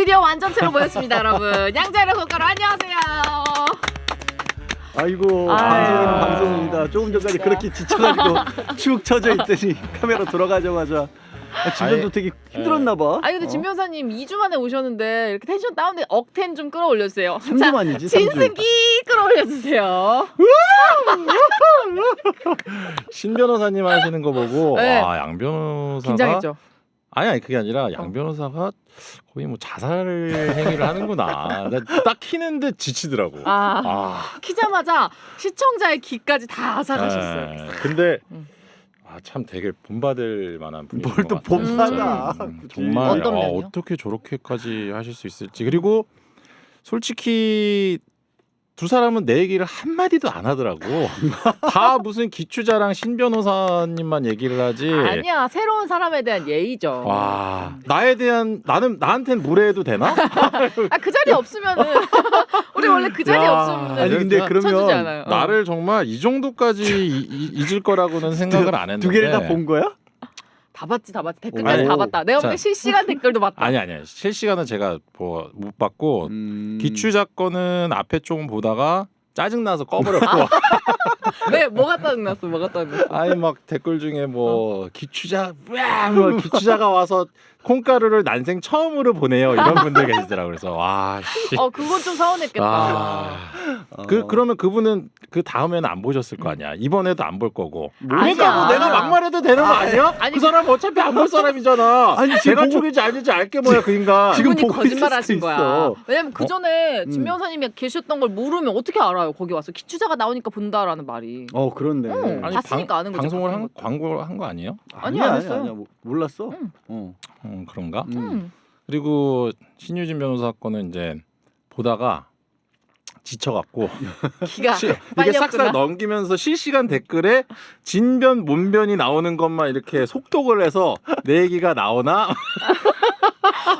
드디어 완전체로 보였습니다, 여러분. 양자열의 콩가루 안녕하세요. 아이고 방송이는 방송입니다. 조금 전까지 그렇게 지쳐가지고 축 처져 있더니 카메라 돌아가자마자 주변도 되게 힘들었나 봐. 아니 근데 진 변호사님 2주 만에 오셨는데 이렇게 텐션 다운돼 억텐 좀 끌어올려주세요. 3주 만이지. 3주. 진승기 끌어올려주세요. 신 변호사님 하시는 거 보고 네. 와, 양 변호사가 긴장했죠. 아니 그게 아니라 양 변호사가 거의 뭐 자살 행위를 하는구나. 나 딱 키는데 지치더라고. 키자마자 시청자의 기까지 다 앗아가셨어요. 네. 근데 참 되게 본받을 만한 분이신 뭘 또 것 같아요. 본받아. 진짜. 정말 어떤 면요? 어떻게 저렇게까지 하실 수 있을지. 그리고 솔직히 두 사람은 내 얘기를 한마디도 안 하더라고. 다 무슨 기추자랑 신 변호사님만 얘기를 하지. 아니야, 새로운 사람에 대한 예의죠. 와, 나에 대한 나한텐 무례해도 되나? 그 자리에 없으면은 우리 원래 그 자리에 야, 없으면 아니 근데 쳐주지 그러면 않아요. 나를 정말 이 정도까지 잊을 거라고는 생각을 안 했는데. 두 개를 다 본 거야? 다 봤지 댓글까지 아니, 다 봤다. 내가 보기엔 자. 실시간 댓글도 봤다. 아니야. 실시간은 제가 뭐 못 봤고 기추자 거는 앞에 조금 보다가 짜증 나서 꺼버렸고. 왜 뭐가 짜증났어? 아니 막 댓글 중에 뭐 기추자 뭐 기추자가 와서 콩가루를 난생 처음으로 보내요 이런 분들 계시더라고. 그래서 와 씨. 그건 좀 서운했겠다. 그러면 그분은 그 다음에는 안 보셨을 거 아니야. 이번에도 안 볼 거고. 아니야. 그러니까 뭐 내가 막말해도 되는 거 아니야? 아니, 그 사람 어차피 안 볼 사람이잖아. 아니, 지금 내가 보고- 죽일지 아닐지 알게 뭐야 그 인간. 지금 그분이 보고 있을 거짓말하신 수도 거야. 있어. 왜냐면 그 전에 진 변호사님이 계셨던 걸 모르면 어떻게 알아요? 거기 와서 기추자가 나오니까 본다라는 말이. 그렇네. 응. 아니, 봤으니까 아는 거지, 방송을 같은 한 것도. 광고 한 거 아니에요? 아니야, 안 했어요. 몰랐어? 응. 그런가? 음. 그리고 신유진 변호사 거는 이제 보다가 지쳐갖고 기가 이렇게 빨리 싹싹 없구나. 넘기면서 실시간 댓글에 진변 문변이 나오는 것만 이렇게 속독을 해서 내 얘기가 나오나?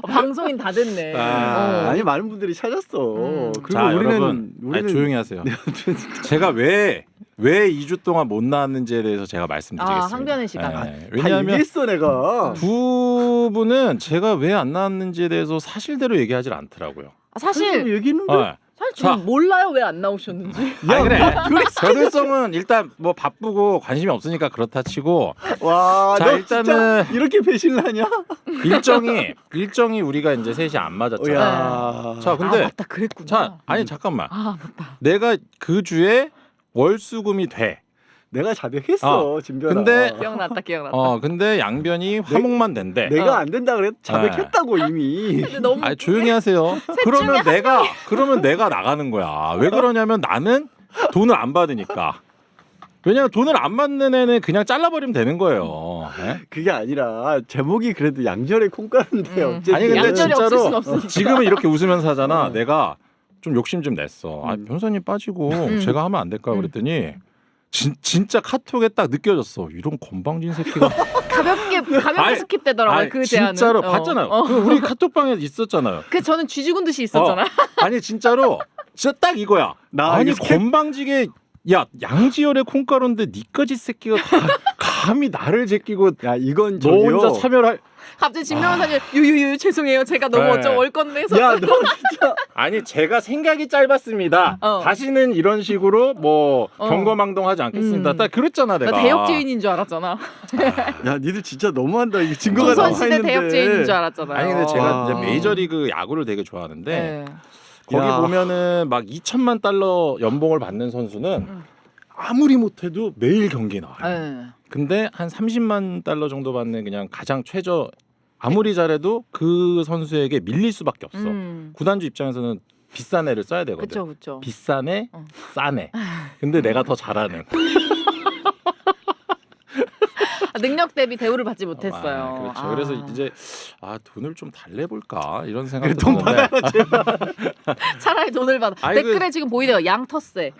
방송인 다 됐네. 아니 많은 분들이 찾았어. 그리고 자, 우리는 여러분, 아니, 조용히 하세요. 제가 왜 2주 동안 못 나왔는지에 대해서 제가 말씀드리겠습니다. 항변의 시간. 다 왜냐하면 얘기했어 내가. 두 분은 제가 왜 안 나왔는지에 대해서 사실대로 얘기하지 않더라고요. 사실 얘기했는데. 사실 자. 저는 몰라요 왜 안 나오셨는지. 아 그래. 저들성은 일단 뭐 바쁘고 관심이 없으니까 그렇다 치고 와, 자, 너 일단은- 진짜 이렇게 배신을 하냐? 일정이 우리가 이제 셋이 안 맞았잖아. 야. 자 근데 맞다 그랬구나. 자 아니 잠깐만. 맞다. 내가 그 주에 월수금이 돼. 내가 자백했어, 진변아. 근데- 기억났다. 근데 양변이 화목만 된대. 내가 안 된다 그래 자백했다고 이미. 근데 너무 아니 조용히 하세요. 그러면 내가 나가는 거야. 왜 그러냐면 나는 돈을 안 받으니까. 왜냐면 돈을 안 받는 애는 그냥 잘라버리면 되는 거예요. 네? 그게 아니라 제목이 그래도 양절의 콩가루인데 어쨌든. 아니 근데 양절이 없을 순 진짜로 없으니까. 지금은 이렇게 웃으면서 하잖아. 내가 좀 욕심 좀 냈어. 변호사님 빠지고 제가 하면 안 될까 그랬더니 진짜 카톡에 딱 느껴졌어. 이런 건방진 새끼가. 가볍게 아니, 스킵되더라고요. 아니, 그 제안은. 진짜로 봤잖아요. 그 우리 카톡방에 있었잖아요. 그 저는 쥐죽은 듯이 있었잖아. 아니 진짜로 진짜 딱 이거야. 나 아니 이거 건방지게 야 양지열의 콩가루인데 니까지 새끼가 감히 나를 제끼고 야 이건 너 저기요. 혼자 참여를 갑자기 진 변호사님 유유유 죄송해요. 제가 너무 네. 어쩌고 올 건데 해서 야 너 진짜. 아니 제가 생각이 짧았습니다. 어. 다시는 이런 식으로 뭐 경거망동하지 않겠습니다. 딱 그랬잖아 내가. 나 대역죄인인 줄 알았잖아. 야 니들 진짜 너무한다. 이게 증거가 나와 조선시대 있는데. 대역죄인인 줄 알았잖아요. 아니 근데 제가 와. 이제 메이저리그 야구를 되게 좋아하는데 네. 거기 야. 보면은 막 2천만 달러 연봉을 받는 선수는 아무리 못해도 매일 경기 나와요. 네. 근데 한 30만 달러 정도 받는 그냥 가장 최저 아무리 잘해도 그 선수에게 밀릴 수밖에 없어. 구단주 입장에서는 비싼 애를 써야 되거든. 그쵸. 비싼 애, 싼 애. 근데 내가 더 잘하는. 능력 대비 대우를 받지 못했어요. 그렇죠. 그래서 이제 돈을 좀 달래볼까 이런 생각도 돈 드는데. 차라리 돈을 받아. 아니, 댓글에 지금 보이네요. 양터세.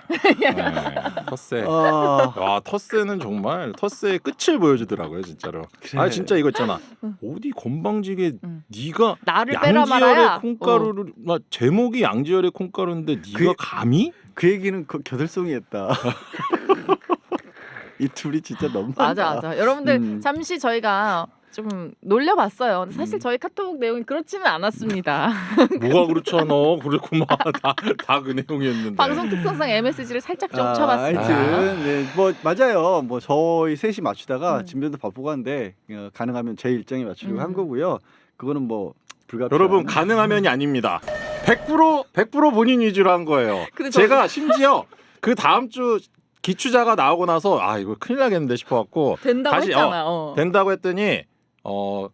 텃세. 아, 와 텃세는 정말 텃세의 끝을 보여주더라고요 진짜로. 그래. 아 진짜 이거 있잖아. 어디 건방지게 네가 나를 빼라 말아야. 양지열의 콩가루를 막 제목이 양지열의 콩가루인데 네가 감히? 그 얘기는 겨들송이했다. 이 둘이 진짜 너무한다. 맞아. 여러분들 잠시 저희가 좀 놀려봤어요. 근데 사실 저희 카톡 내용이 그렇지는 않았습니다. 뭐가 그렇잖아. 그랬구만. 다 그 내용이었는데. 방송 특성상 MSG를 살짝 좀 쳐봤습니다. 하여튼 네, 뭐 맞아요. 뭐 저희 셋이 맞추다가 음. 진변도 바쁘고 한데 가능하면 제 일정에 맞추려고 한 거고요. 그거는 뭐 불가피한. 여러분 가능하면이 아닙니다. 100% 본인 위주로 한 거예요. 근데 제가 심지어 그 다음 주 기추자가 나오고 나서 아 이거 큰일 나겠는데 싶어갖고 된다고 다시, 했잖아. 된다고 했더니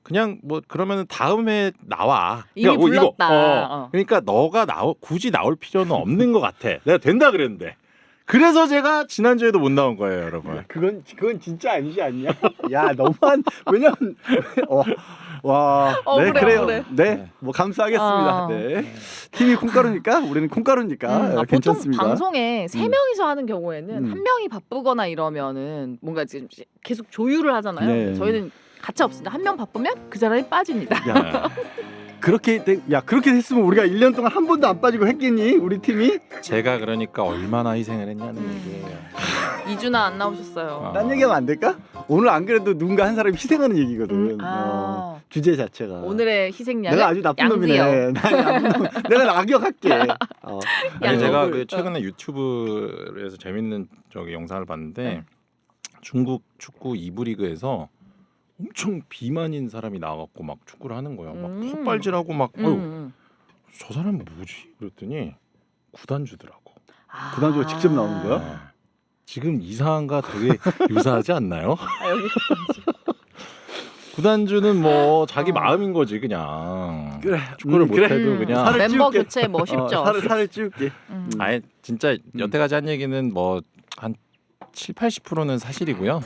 그냥 뭐 그러면은 다음에 나와. 이미 그러니까 불렀다. 그러니까 너가 굳이 나올 필요는 없는 것 같아. 내가 된다 그랬는데. 그래서 제가 지난주에도 못 나온 거예요, 여러분. 그건 진짜 아니지 않냐? 야 너무한 왜냐면 와, 네 그래, 그래요. 그래. 네, 뭐 감사하겠습니다. 아. 네, 팀이 콩가루니까 우리는 콩가루니까 보통 괜찮습니다. 방송에 세 명이서 하는 경우에는 한 명이 바쁘거나 이러면은 뭔가 지금 계속 조율을 하잖아요. 네. 저희는 같이 없습니다. 한 명 바쁘면 그 사람이 빠집니다. 야 그렇게 됐으면 우리가 1년 동안 한 번도 안 빠지고 했겠니? 우리 팀이? 제가 그러니까 얼마나 희생을 했냐는 얘기예요. 2주나 안 나오셨어요. 딴 얘기하면 안 될까? 오늘 안 그래도 누군가 한 사람이 희생하는 얘기거든. 아. 주제 자체가. 오늘의 희생양은 내가 아주 나쁜 양지요. 놈이네. 나쁜 놈. 내가 낙역할게. 아니 제가 양쪽을. 그 최근에 유튜브에서 재밌는 영상을 봤는데 네. 중국 축구 2부 리그에서 엄청 비만인 사람이 나와갖고 막 축구를 하는 거예요. 막 헛발질하고 막 저 사람은 뭐지? 그랬더니 구단주더라고. 구단주가 직접 나오는 거야? 네. 지금 이상한가 되게 유사하지 않나요? 여기 구단주는 뭐 자기 마음인 거지 그냥. 그래. 축구를 그래. 못해도 그냥. 살을 멤버 찌울게. 교체 뭐 쉽죠. 살을 찌울게. 아예 진짜 여태까지 한 얘기는 뭐 한 70-80%는 사실이고요.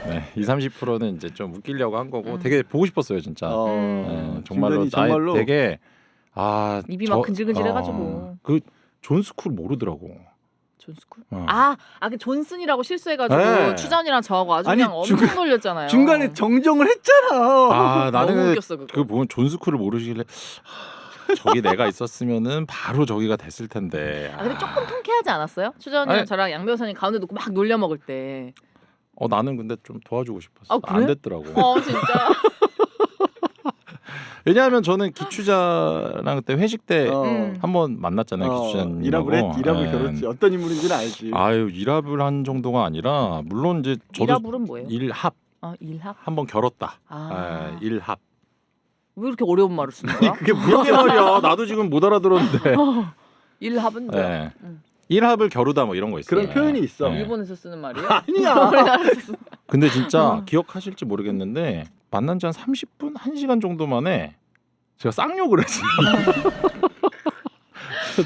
네, 20-30%는 이제 좀 웃기려고 한 거고 되게 보고 싶었어요 진짜. 네, 정말로 정말로 되게 입이 막 근질근질해가지고. 그 존스쿨 모르더라고. 존스쿨? 어. 그 존슨이라고 실수해가지고 네. 추전이랑 저하고 아주 아니, 그냥 엄청 놀렸잖아요. 중간에 정정을 했잖아. 나는 너무 웃겼어 그거. 그 보면 존스쿨을 모르시길래 저기 내가 있었으면은 바로 저기가 됐을 텐데. 근데 조금 통쾌하지 않았어요? 추전이랑 아니. 저랑 양 변호사님 가운데 놓고 막 놀려 먹을 때. 나는 근데 좀 도와주고 싶었어. 그래? 안 됐더라고. 진짜. 왜냐하면 저는 기추자랑 그때 회식 때 한번 만났잖아요. 기추자님. 일합을 결했지. 어떤 인물인지는 알지. 아유 일합을 한 정도가 아니라 물론 이제 저도 일합은 뭐예요? 일합 일합? 한번 결었다. 아. 일합. 왜 이렇게 어려운 말을 쓰는 거야? 그게 그게 말이야. 나도 지금 못 알아들었는데. 일합은 뭐야? 네. 일합을 겨루다 뭐 이런 거 있어요. 그런 표현이 있어. 네. 일본에서 쓰는 말이에요? 아니야. 근데 진짜 기억하실지 모르겠는데 만난 지 한 30분, 1시간 정도 만에 제가 쌍욕을 했어요.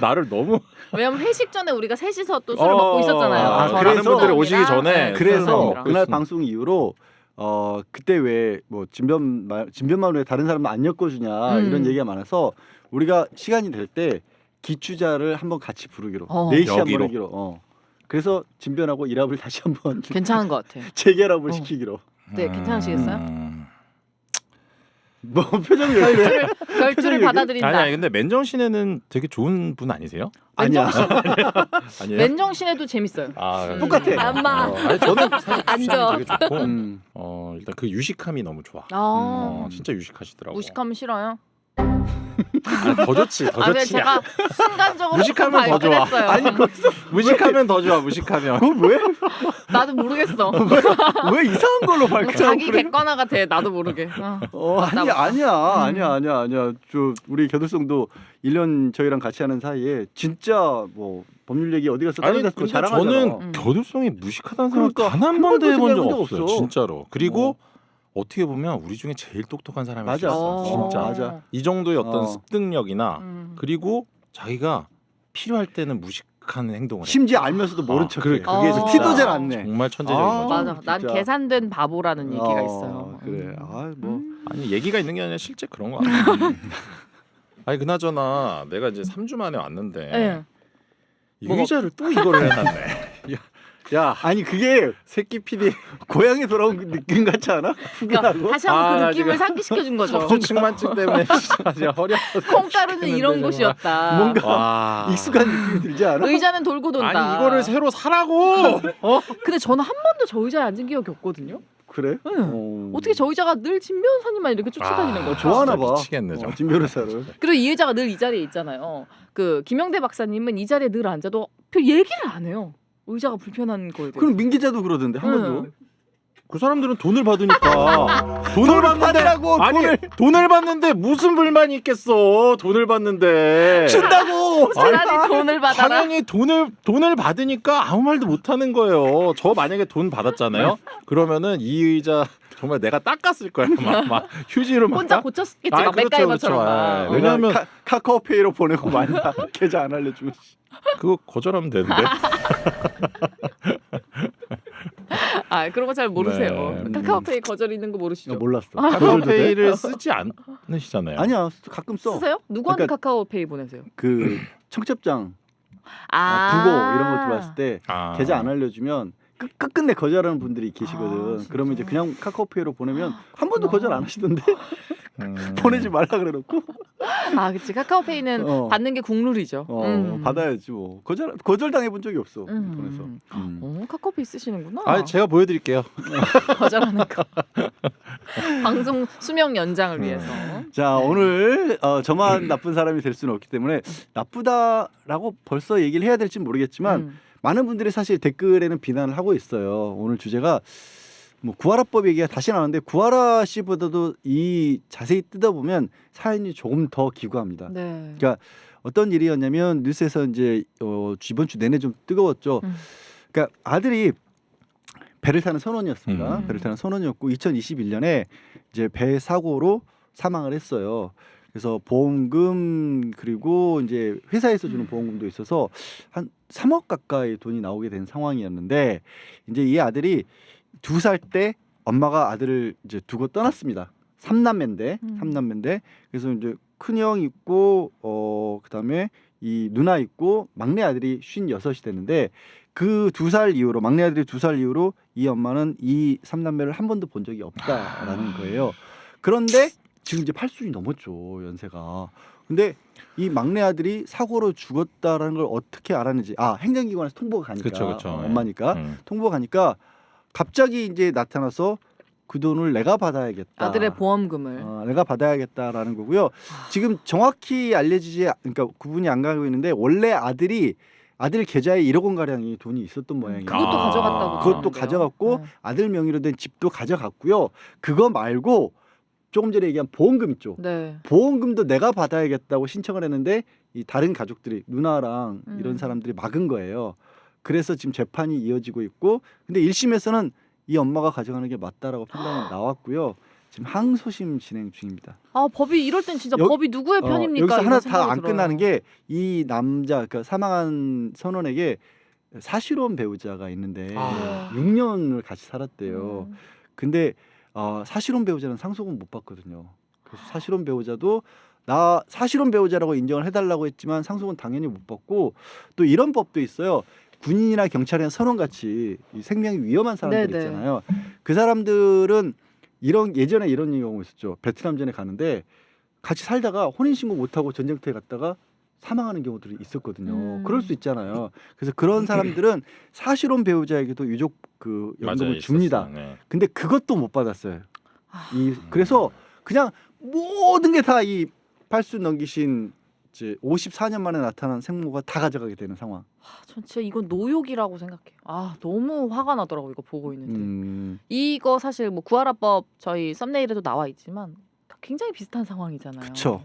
나를 너무 왜냐면 회식 전에 우리가 셋이서 또 술을 먹고 있었잖아요. 그래서 저랑 많은 분들이 수정이랑. 오시기 전에 네, 그래서 수정이랑. 그날 방송 이후로 그때 왜 뭐 진변만 왜 다른 사람 안 엮어주냐 이런 얘기가 많아서 우리가 시간이 될 때 기추자를 한번 같이 부르기로 4시 한번 여기로. 하기로. 그래서 진변하고 일합을 다시 한번 괜찮은 것 같아. 재결합을 시키기로. 네, 괜찮으시겠어요? 뭐 표정이 왜 그래? 결투를 받아들인다. 아니 근데 맨정신에는 되게 좋은 분 아니세요? 아니야. 아니에요? 맨정신에도 재밌어요. 똑같아. 안마. 아니 저는 사실 앉아. 기추자는 되게 좋고 음. 일단 그 유식함이 너무 좋아. 진짜 유식하시더라고. 무식하면 싫어요. 더 좋지, 더 근데 좋지. 제가 순간적으로 무식하면 더 좋아. 발끈했어요. 아니 거기서 무식하면 더 좋아. 무식하면. 그거 왜? 나도 모르겠어. 왜 이상한 걸로 밝혀? 자기 객관화가 돼. 나도 모르게. 아니야. 저 우리 겨들송도 1년 저희랑 같이 하는 사이에 진짜 뭐 법률 얘기 어디 가서 아니 떨어졌고 근데 자랑하잖아. 저는 겨들송이 무식하다는 생각 그러니까 단 한 번도 해본 적 생각해본 없어요. 적 없어. 진짜로. 그리고 어떻게 보면 우리 중에 제일 똑똑한 사람이 맞아. 있어. 진짜. 맞아. 이 정도의 어떤 습득력이나 그리고 자기가 필요할 때는 무식한 행동을 해. 심지어 알면서도 모른 척해. 그게 진짜 티도 잘 안 내. 정말 천재적인 아, 거죠. 맞아. 난 진짜. 계산된 바보라는 얘기가 있어요. 그래. 뭐 아니 얘기가 있는 게 아니라 실제 그런 거 아니야. 아니 그나저나 내가 이제 3주 만에 왔는데 네. 이 의자를 또 이거를 해놨네. 야 아니 그게 새끼 PD 고향에 돌아온 그 느낌 같지 않아? 그러니까 푸근하고. 다시 한번 그 나 느낌을 지금 상기시켜 준 거죠. 척추측만증 때문에 진짜 허리 아파서 콩가루는 이런 곳이었다. 뭔가 와. 익숙한 느낌이 들지 않아? 의자는 돌고 돈다. 아니 이거를 새로 사라고. 근데 저는 한 번도 저 의자에 앉은 기억이 없거든요. 그래? 어떻게 저 의자가 늘 진 변호사님만 이렇게 쫓아다니는 거죠? 좋아하나 봐. 미치겠네. 저. 진 변호사를. 그리고 이 의자가 늘 이 자리에 있잖아요. 그 김영대 박사님은 이 자리에 늘 앉아도 별 얘기를 안 해요. 의자가 불편한 거에 대해서. 그럼 민 기자도 그러던데 한 번도. 그 사람들은 돈을 받으니까 돈을 받는데 받으라고, 아니 돈을 받는데 무슨 불만이 있겠어. 돈을 받는데 준다고. 차라리 돈을 받아라. 당연히 돈을 받으니까 아무 말도 못 하는 거예요. 저 만약에 돈 받았잖아요. 그러면은 이 의자 정말 내가 닦았을 거야. 막 휴지로 막 혼자 고쳤겠지. 막 맥가이버처럼. 막. 왜냐하면 카카오페이로 보내고 만다 계좌 안 알려주면. 그거 거절하면 되는데. 아 그런 거 잘 모르세요. 네. 카카오페이 거절 있는 거 모르시죠? 몰랐어. 카카오페이를 쓰지 않으시잖아요. 아니야 가끔 써. 쓰세요? 누구한테 그러니까 카카오페이 보내세요? 그 청첩장, 부고 이런 거 들어왔을 때 계좌 안 알려주면 끝끝내 거절하는 분들이 계시거든. 그러면 이제 그냥 카카오페이로 보내면 한 번도 거절 안 하시던데 보내지 말라 그래놓고. 아 그치 카카오페이는 받는 게 국룰이죠. 받아야지 뭐. 거절 당해본 적이 없어. 보내서. 카카오페이 쓰시는구나. 아 제가 보여드릴게요. 거절하는 거. 방송 수명 연장을 위해서. 자 오늘 저만 나쁜 사람이 될 수는 없기 때문에 나쁘다라고 벌써 얘기를 해야 될지 모르겠지만 많은 분들이 사실 댓글에는 비난을 하고 있어요. 오늘 주제가 뭐 구하라법 얘기가 다시 나오는데 구하라 씨보다도 이 자세히 뜯어보면 사연이 조금 더 기구합니다. 네. 그러니까 어떤 일이었냐면 뉴스에서 이제 이번 주 내내 좀 뜨거웠죠. 그러니까 아들이 배를 타는 선원이었습니다. 배를 타는 선원이었고 2021년에 이제 배 사고로 사망을 했어요. 그래서 보험금 그리고 이제 회사에서 주는 보험금도 있어서 한 3억 가까이 돈이 나오게 된 상황이었는데 이제 이 아들이 2살 때 엄마가 아들을 이제 두고 떠났습니다. 삼남매인데 그래서 이제 큰형 있고 그다음에 이 누나 있고 막내 아들이 56이 됐는데 그 2살 이후로 막내 아들이 2살 이후로 이 엄마는 이 삼남매를 한 번도 본 적이 없다라는 거예요. 그런데 지금 이제 80이 넘었죠 연세가. 근데 이 막내 아들이 사고로 죽었다라는 걸 어떻게 알았는지 행정기관에서 통보가 가니까 그쵸. 엄마니까 통보가 가니까 갑자기 이제 나타나서 그 돈을 내가 받아야겠다. 아들의 보험금을 내가 받아야겠다라는 거고요. 지금 정확히 알려지지 그러니까 구분이 안 가고 있는데 원래 아들 계좌에 1억 원 가량이 돈이 있었던 모양이에요. 그것도 가져갔다고. 그것도 하는데요. 가져갔고 네. 아들 명의로 된 집도 가져갔고요. 그거 말고 조금 전에 얘기한 보험금 있죠. 네. 보험금도 내가 받아야겠다고 신청을 했는데 이 다른 가족들이 누나랑 이런 사람들이 막은 거예요. 그래서 지금 재판이 이어지고 있고 근데 1심에서는 이 엄마가 가져가는 게 맞다라고 판단이 나왔고요. 지금 항소심 진행 중입니다. 법이 이럴 땐 진짜 법이 누구의 편입니까? 여기서 하나 이런 다 생각이 안 들어요. 끝나는 게 이 남자 그러니까 사망한 선원에게 사실혼 배우자가 있는데 6년을 같이 살았대요. 근데 사실혼 배우자는 상속은 못 받거든요. 그래서 사실혼 배우자도 나 사실혼 배우자라고 인정을 해달라고 했지만 상속은 당연히 못 받고 또 이런 법도 있어요. 군인이나 경찰이나 선원같이 이 생명이 위험한 사람들 네네. 있잖아요. 그 사람들은 예전에 이런 경우 있었죠. 베트남전에 가는데 같이 살다가 혼인신고 못하고 전쟁터에 갔다가 사망하는 경우들이 있었거든요. 그럴 수 있잖아요. 그래서 그런 사람들은 사실혼 배우자에게도 유족 그 연금을 줍니다. 네. 근데 그것도 못 받았어요. 그래서 그냥 모든 게 다 이 팔순 넘기신 이제 54년 만에 나타난 생모가 다 가져가게 되는 상황. 전 진짜 이건 노욕이라고 생각해요. 너무 화가 나더라고 이거 보고 있는데. 이거 사실 뭐 구하라법 저희 썸네일에도 나와 있지만 굉장히 비슷한 상황이잖아요. 그렇죠.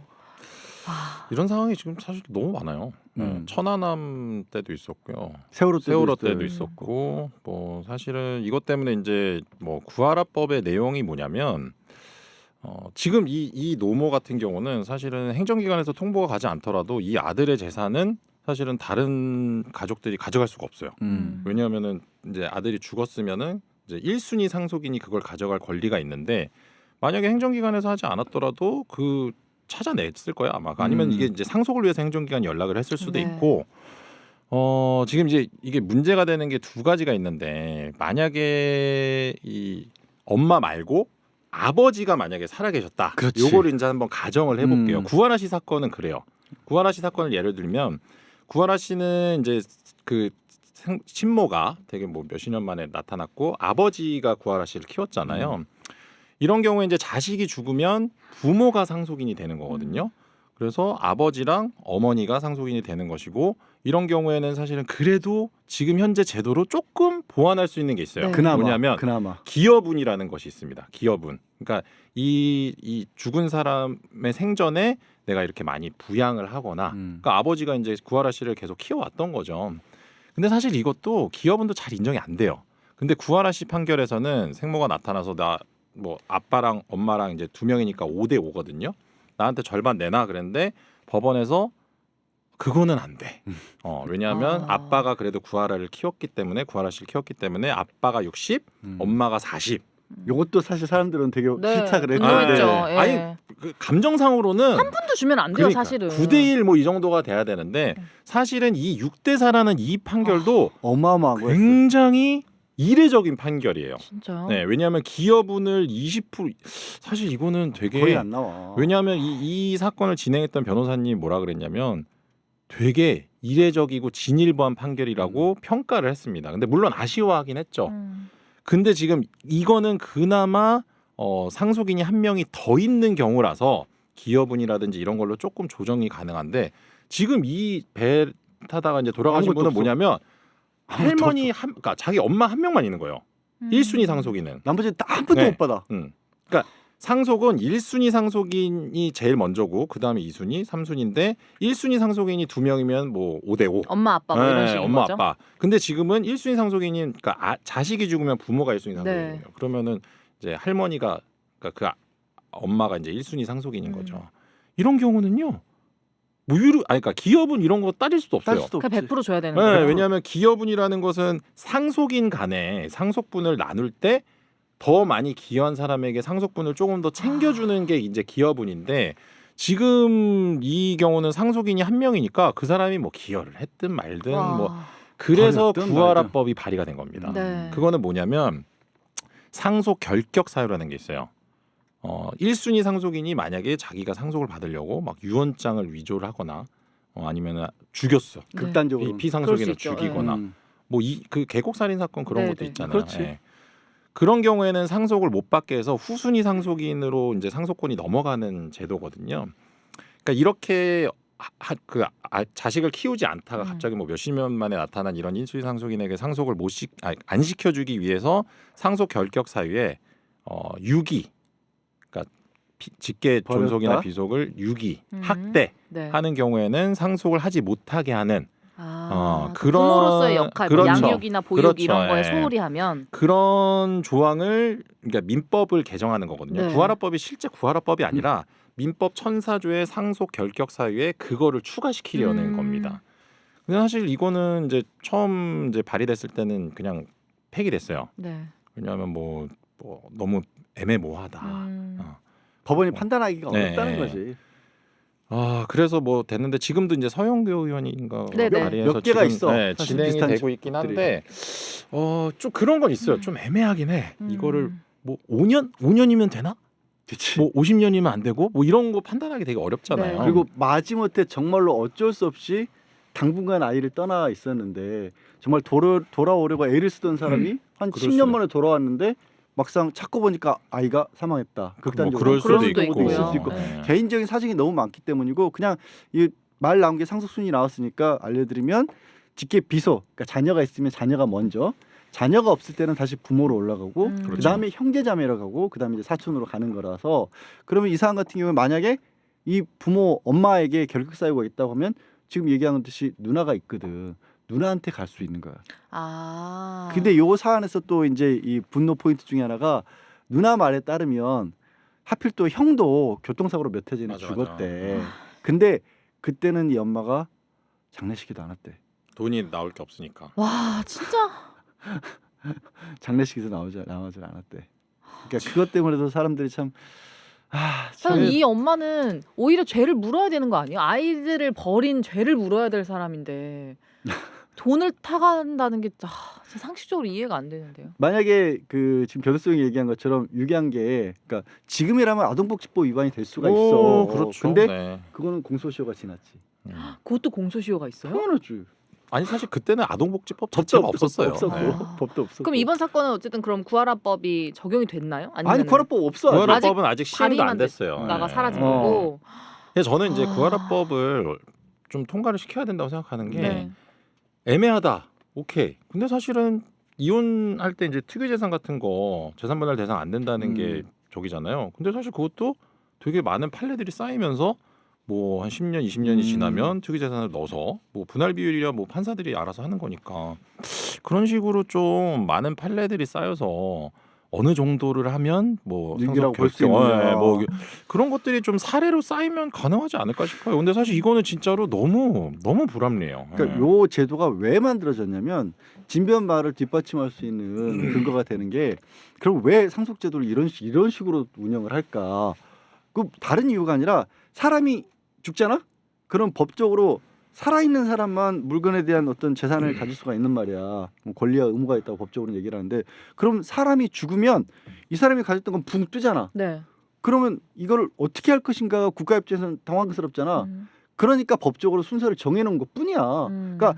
이런 상황이 지금 사실 너무 많아요. 천안함 때도 있었고요. 세월호 때도 있었고 뭐 사실은 이것 때문에 이제 뭐 구하라법의 내용이 뭐냐면 지금 이 노모 같은 경우는 사실은 행정기관에서 통보가 가지 않더라도 이 아들의 재산은 사실은 다른 가족들이 가져갈 수가 없어요. 왜냐하면은 이제 아들이 죽었으면은 이제 1순위 상속인이 그걸 가져갈 권리가 있는데 만약에 행정기관에서 하지 않았더라도 그 찾아냈을 거예요 아마. 아니면 이게 이제 상속을 위해서 행정기관이 연락을 했을 수도 있고. 지금 이제 이게 문제가 되는 게 두 가지가 있는데 만약에 이 엄마 말고 아버지가 만약에 살아계셨다. 그렇지. 요거를 이제 한번 가정을 해볼게요. 구하라 씨 사건은 그래요. 구하라 씨 사건을 예를 들면 구하라 씨는 이제 그 친모가 되게 뭐 몇십 년 만에 나타났고 아버지가 구하라 씨를 키웠잖아요. 이런 경우에 이제 자식이 죽으면 부모가 상속인이 되는 거거든요. 그래서 아버지랑 어머니가 상속인이 되는 것이고 이런 경우에는 사실은 그래도 지금 현재 제도로 조금 보완할 수 있는 게 있어요. 네. 뭐냐면 그나마 기여분이라는 것이 있습니다. 기여분. 그러니까 이 죽은 사람의 생전에 내가 이렇게 많이 부양을 하거나 그러니까 아버지가 이제 구하라 씨를 계속 키워왔던 거죠. 근데 사실 이것도 기여분도 잘 인정이 안 돼요. 근데 구하라 씨 판결에서는 생모가 나타나서 나 뭐 아빠랑 엄마랑 이제 2명이니까 5대 5거든요. 나한테 절반 내놔 그랬는데 법원에서 그거는 안 돼. 왜냐하면 아빠가 그래도 구하라를 키웠기 때문에 구하라 씨를 키웠기 때문에 아빠가 60, 엄마가 40. 요것도 사실 사람들은 되게 네, 싫다 그랬는데 분노했죠. 예. 아니 그 감정상으로는 한 푼도 주면 안 돼요, 그러니까 사실은. 9대1 뭐 이 정도가 돼야 되는데 사실은 이 6대4라는 이 판결도 어마어마한 거였어요. 굉장히 이례적인 판결이에요. 진짜요? 네, 왜냐하면 기여분을 20% 사실 이거는 되게 거의 안 나와. 왜냐하면 이 사건을 진행했던 변호사님 뭐라 그랬냐면 되게 이례적이고 진일보한 판결이라고 평가를 했습니다. 근데 물론 아쉬워하긴 했죠. 근데 지금 이거는 그나마 상속인이 한 명이 더 있는 경우라서 기여분이라든지 이런 걸로 조금 조정이 가능한데 지금 이 배 타다가 이제 돌아가신 아무것도 분은 없어. 뭐냐면 아무것도 할머니 그러니까 자기 엄마 한 명만 있는 거예요. 1순위 상속인은. 나머지 한 푼도 네. 못 받아. 그러니까 상속은 1순위 상속인이 제일 먼저고 그다음에 2순위, 3순위인데 1순위 상속인이 2명이면 뭐 5대 5. 엄마 아빠 뭐 이런 식인 엄마 거죠? 아빠. 근데 지금은 1순위 상속인이 그러니까 자식이 죽으면 부모가 1순위 상속인이에요. 네. 그러면은 이제 할머니가 그러니까 엄마가 이제 1순위 상속인인 거죠. 이런 경우는요. 그러니까 기여분 이런 거 따질 수도 없어요. 딸 수도 없지. 그냥 100% 줘야 되는 네, 거예요. 왜냐하면 기여분이라는 것은 상속인 간에 상속분을 나눌 때 더 많이 기여한 사람에게 상속분을 조금 더 챙겨주는 게 이제 기여분인데 지금 이 경우는 상속인이 한 명이니까 그 사람이 뭐 기여를 했든 말든 와. 뭐 그래서 버렸든 구하라법이 발의가 된 겁니다. 네. 그거는 뭐냐면 상속 결격 사유라는 게 있어요. 1순위 상속인이 만약에 자기가 상속을 받으려고 막 유언장을 위조를 하거나 아니면 죽였어. 네. 극단적으로. 이 피상속인을 그럴 수 있죠. 죽이거나 뭐 그 계곡살인 사건 그런 네, 것도 네. 있잖아요. 그렇지. 예. 그런 경우에는 상속을 못 받게 해서 후순위 상속인으로 이제 상속권이 넘어가는 제도거든요. 그러니까 이렇게 자식을 키우지 않다가 갑자기 뭐 몇십 년 만에 나타난 이런 1순위 상속인에게 상속을 안 시켜주기 위해서 상속 결격 사유에 유기, 그러니까 직계 버렸다? 존속이나 비속을 유기, 학대 네. 하는 경우에는 상속을 하지 못하게 하는 그런 부모로서의 역할, 뭐 그렇죠. 양육이나 보육 그렇죠. 이런 거에 예. 소홀히 하면 그런 조항을 그러니까 민법을 개정하는 거거든요. 네. 구하라법이 실제 구하라법이 아니라 민법 1004조의 상속 결격 사유에 그거를 추가시키려는 겁니다. 근데 사실 이거는 이제 처음 이제 발의됐을 때는 그냥 폐기됐어요. 네. 왜냐하면 뭐 너무 애매모호하다. 법원이 판단하기가 네. 어렵다는 거지. 그래서 뭐 됐는데 지금도 이제 서영교 의원인가 네네. 발의해서 몇 개가 지금, 있어. 네, 사실 진행이 비슷한 되고 있긴 한데 좀 그런 건 있어요. 좀 애매하긴 해. 이거를 뭐 5년이면 되나? 그치. 뭐 50년이면 안 되고 뭐 이런 거 판단하기 되게 어렵잖아요. 네. 그리고 마지못해 정말로 어쩔 수 없이 당분간 아이를 떠나 있었는데 정말 돌아오려고 애를 쓰던 사람이 한 그럴 10년 수도. 만에 돌아왔는데 막상 찾고 보니까 아이가 사망했다. 극단적으로 그럴 그럴 수도 수도 있고. 있고요. 있을 수도 있고. 네. 개인적인 사정이 너무 많기 때문이고 그냥 이 말 나온 게 상속순위 나왔으니까 알려드리면 직계 비속, 그러니까 자녀가 있으면 자녀가 먼저, 자녀가 없을 때는 다시 부모로 올라가고 그렇죠. 그다음에 형제자매로 가고 그다음에 이제 사촌으로 가는 거라서 그러면 이 사안 같은 경우는 만약에 이 부모 엄마에게 결격 사유가 있다고 하면 지금 얘기한 듯이 누나가 있거든. 누나한테 갈 수 있는 거야. 근데 요 사안에서 또 이제 이 분노 포인트 중에 하나가 누나 말에 따르면 하필 또 형도 교통사고로 몇 해 전에 맞아, 죽었대. 근데 그때는 이 엄마가 장례식에도 안 왔대. 돈이 나올 게 없으니까. 와 진짜 장례식에서 나오지 않았대. 그러니까 그것 때문에도 사람들이 참 사실 이 엄마는 오히려 죄를 물어야 되는 거 아니에요? 아이들을 버린 죄를 물어야 될 사람인데 돈을 타간다는 게 진짜 상식적으로 이해가 안 되는데요. 만약에 그 지금 변호사님이 얘기한 것처럼 유기한 게 그러니까 지금이라면 아동복지법 위반이 될 수가 있어. 그렇죠. 근데 네. 그거는 공소시효가 지났지. 그것도 공소시효가 있어요? 당연하지. 아니 사실 그때는 아동복지법 자체가 없었어요. 없었고 네. 법도 없었고. 그럼 이번 사건은 어쨌든 그럼 구하라법이 적용이 됐나요? 아니면 아니 구하라법 없어. 아직. 구하라법은 아직 시행도 안 발의만 됐어요. 나가 네. 사라진 거고. 그래서 저는 이제 아. 구하라법을 좀 통과를 시켜야 된다고 생각하는 게 네. 애매하다. 오케이. 근데 사실은 이혼할 때 이제 특유재산 같은 거 재산분할 대상 안 된다는 게 저기잖아요. 근데 사실 그것도 되게 많은 판례들이 쌓이면서 뭐 한 10년, 20년이 지나면 특유재산을 넣어서 뭐 분할 비율이야 뭐 판사들이 알아서 하는 거니까 그런 식으로 좀 많은 판례들이 쌓여서 어느 정도를 하면 뭐 유기라고 볼 수 상속 있느냐. 결정, 뭐 그런 것들이 좀 사례로 쌓이면 가능하지 않을까 싶어요. 근데 사실 이거는 진짜로 너무 불합리해요. 그러니까 요 제도가 왜 만들어졌냐면 진변 말을 뒷받침할 수 있는 근거가 되는 게 그럼 왜 상속 제도를 이런 식으로 운영을 할까? 그 다른 이유가 아니라 사람이 죽잖아? 그럼 법적으로 살아있는 사람만 물건에 대한 어떤 재산을 가질 수가 있는 말이야. 뭐 권리와 의무가 있다고 법적으로 얘기를 하는데 그럼 사람이 죽으면 이 사람이 가졌던 건 붕 뜨잖아. 네. 그러면 이걸 어떻게 할 것인가가 국가 입장에서는 당황스럽잖아. 그러니까 법적으로 순서를 정해놓은 것뿐이야. 그러니까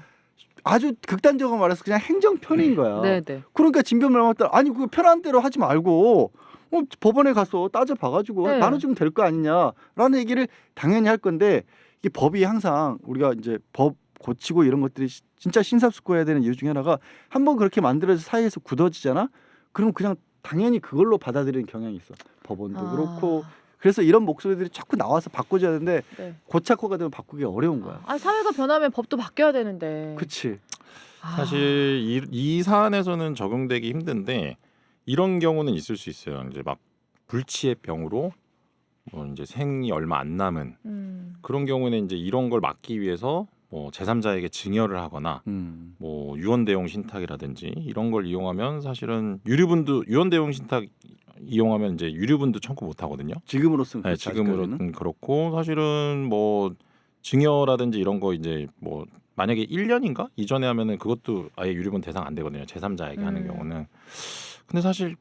아주 극단적으로 말해서 그냥 행정편인 거야. 네네. 그러니까 진변말 맞다. 아니 그 편한 대로 하지 말고 법원에 가서 따져봐가지고 네. 나눠주면 될 거 아니냐라는 얘기를 당연히 할 건데 이게 법이 항상 우리가 이제 법 고치고 이런 것들이 진짜 신사숙고해야 되는 이유 중에 하나가 한번 그렇게 만들어서 사이에서 굳어지잖아. 그럼 그냥 당연히 그걸로 받아들이는 경향이 있어. 법원도 그렇고. 그래서 이런 목소리들이 자꾸 나와서 바꿔줘야 되는데 네. 고착화가 되면 바꾸기 어려운 거야. 아니 사회가 변하면 법도 바뀌어야 되는데. 그치. 사실 이 사안에서는 적용되기 힘든데 이런 경우는 있을 수 있어요. 이제 막 불치의 병으로 뭐 이제 생이 얼마 안 남은 그런 경우는 이제 이런 걸 막기 위해서 뭐 제3자에게 증여를 하거나 뭐 유언대용 신탁이라든지 이런 걸 이용하면 사실은 유류분도 유언대용 신탁 이용하면 이제 유류분도 청구 못 하거든요. 지금으로서는 네, 그렇지, 지금으로는 아직까지는. 그렇고 사실은 뭐 증여라든지 이런 거 이제 뭐 만약에 1년인가 이전에 하면은 그것도 아예 유류분 대상 안 되거든요. 제3자에게 하는 경우는. 근데 사실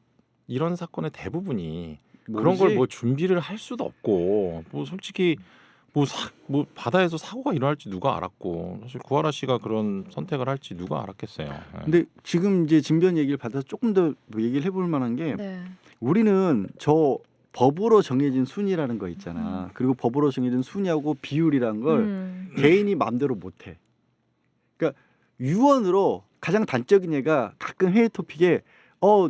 이런 사건의 대부분이 그런 걸 뭐 준비를 할 수도 없고 뭐 솔직히 뭐 바다에서 사고가 일어날지 누가 알았고 사실 구하라 씨가 그런 선택을 할지 누가 알았겠어요. 네. 근데 지금 이제 진변 얘기를 받아서 조금 더 얘기를 해볼 만한 게 네. 우리는 저 법으로 정해진 순위라는 거 있잖아. 그리고 법으로 정해진 순위하고 비율이라는 걸 개인이 마음대로 못해. 그러니까 유언으로 가장 단적인 예가 가끔 회의 토픽에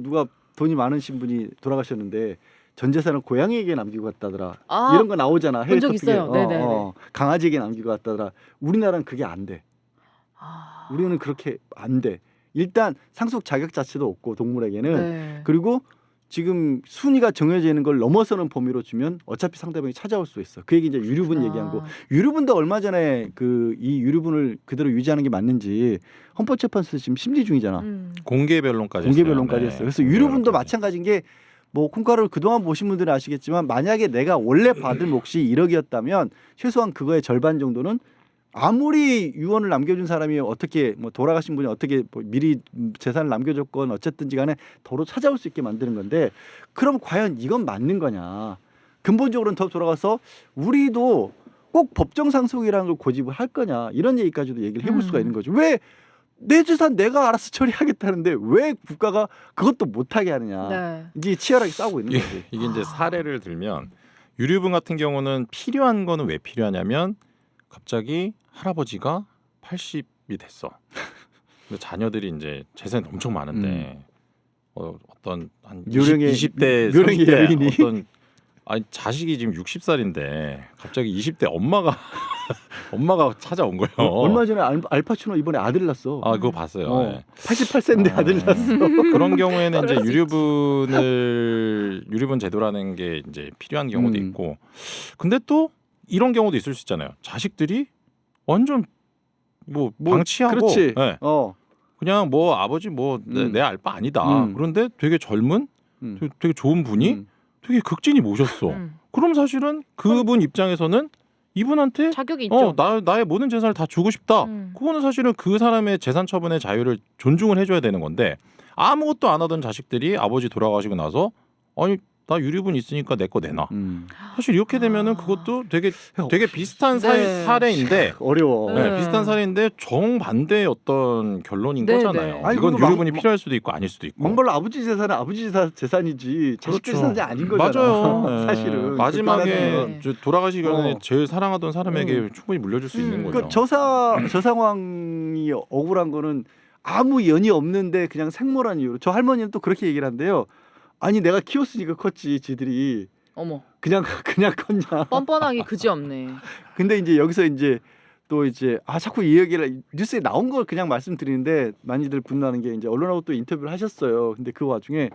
누가 돈이 많으신 분이 돌아가셨는데 전 재산을 고양이에게 남기고 갔다더라. 이런 거 나오잖아. 회의 본 적 토픽에. 있어요. 네네. 강아지에게 남기고 갔다더라. 우리나라는 그게 안 돼. 우리는 그렇게 안 돼. 일단 상속 자격 자체도 없고 동물에게는. 네. 그리고 지금 순위가 정해져 있는 걸 넘어서는 범위로 주면 어차피 상대방이 찾아올 수 있어. 그 얘기 이제 유류분 얘기한 거. 유류분도 얼마 전에 그 이 유류분을 그대로 유지하는 게 맞는지 헌법재판소에서 지금 심리 중이잖아. 공개 변론까지 공개 했어요. 변론까지 네. 했어요. 그래서 유류분도 마찬가지인 게 뭐 콩가루를 그동안 보신 분들은 아시겠지만 만약에 내가 원래 받은 몫이 1억이었다면 최소한 그거의 절반 정도는 아무리 유언을 남겨준 사람이 어떻게 뭐 돌아가신 분이 어떻게 뭐 미리 재산을 남겨줬건 어쨌든지 간에 도로 찾아올 수 있게 만드는 건데 그럼 과연 이건 맞는 거냐. 근본적으로는 더 돌아가서 우리도 꼭 법정 상속이라는 걸 고집을 할 거냐 이런 얘기까지도 얘기를 해볼 수가 있는 거죠. 왜 내 재산 내가 알아서 처리하겠다는데 왜 국가가 그것도 못하게 하느냐. 네. 이게 치열하게 싸우고 있는 거지. 이게 이제 사례를 들면 유류분 같은 경우는 필요한 거는 왜 필요하냐면 갑자기 할아버지가 80이 됐어. 근데 자녀들이 이제 재산이 엄청 많은데 어떤 한 묘령의 20대, 묘령의 30대 여인이. 어떤 아니 자식이 지금 60살인데 갑자기 20대 엄마가 찾아온 거예요. 얼마 전에 알파치노 이번에 아들 낳았어. 아 그거 봤어요. 네. 88세인데 아들 낳았어. 그런 경우에는 이제 유류분 제도라는 게 이제 필요한 경우도 있고, 근데 또 이런 경우도 있을 수 있잖아요. 자식들이 완전 뭐 방치하고, 그렇지. 네. 그냥 뭐 아버지 뭐 내 알바 아니다. 그런데 되게 젊은, 되게 좋은 분이 되게 극진히 모셨어. 그럼 사실은 그분 입장에서는 이분한테 자격이 있죠. 나의 모든 재산을 다 주고 싶다. 그거는 사실은 그 사람의 재산 처분의 자유를 존중을 해줘야 되는 건데 아무것도 안 하던 자식들이 아버지 돌아가시고 나서 아니 나 유류분 있으니까 내 거 내놔. 사실 이렇게 되면은 그것도 되게 비슷한 네. 사례인데 어려워. 네. 비슷한 사례인데 정반대의 어떤 결론인 네, 거잖아요. 네. 아니, 이건 그리고 유류분이 필요할 수도 있고 아닐 수도 있고. 망벌로 아버지 재산은 아버지 재산이지 자식 그렇죠. 재산이 아닌 거잖아. 맞아요. 사실은 마지막에 네. 저 돌아가시기 전에 제일 사랑하던 사람에게 어. 충분히 물려줄 수 있는 거죠. 그 저 상황이 억울한 거는 아무 연이 없는데 그냥 생모란 이유로 저 할머니는 또 그렇게 얘기를 한대요. 아니 내가 키웠으니까 컸지 지들이 어머 그냥 컸냐. 뻔뻔하게 그지없네. 근데 이제 여기서 이제 또 이제 자꾸 이 얘기를 뉴스에 나온 걸 그냥 말씀드리는데 많이들 분노하는 게 이제 언론하고 또 인터뷰를 하셨어요. 근데 그 와중에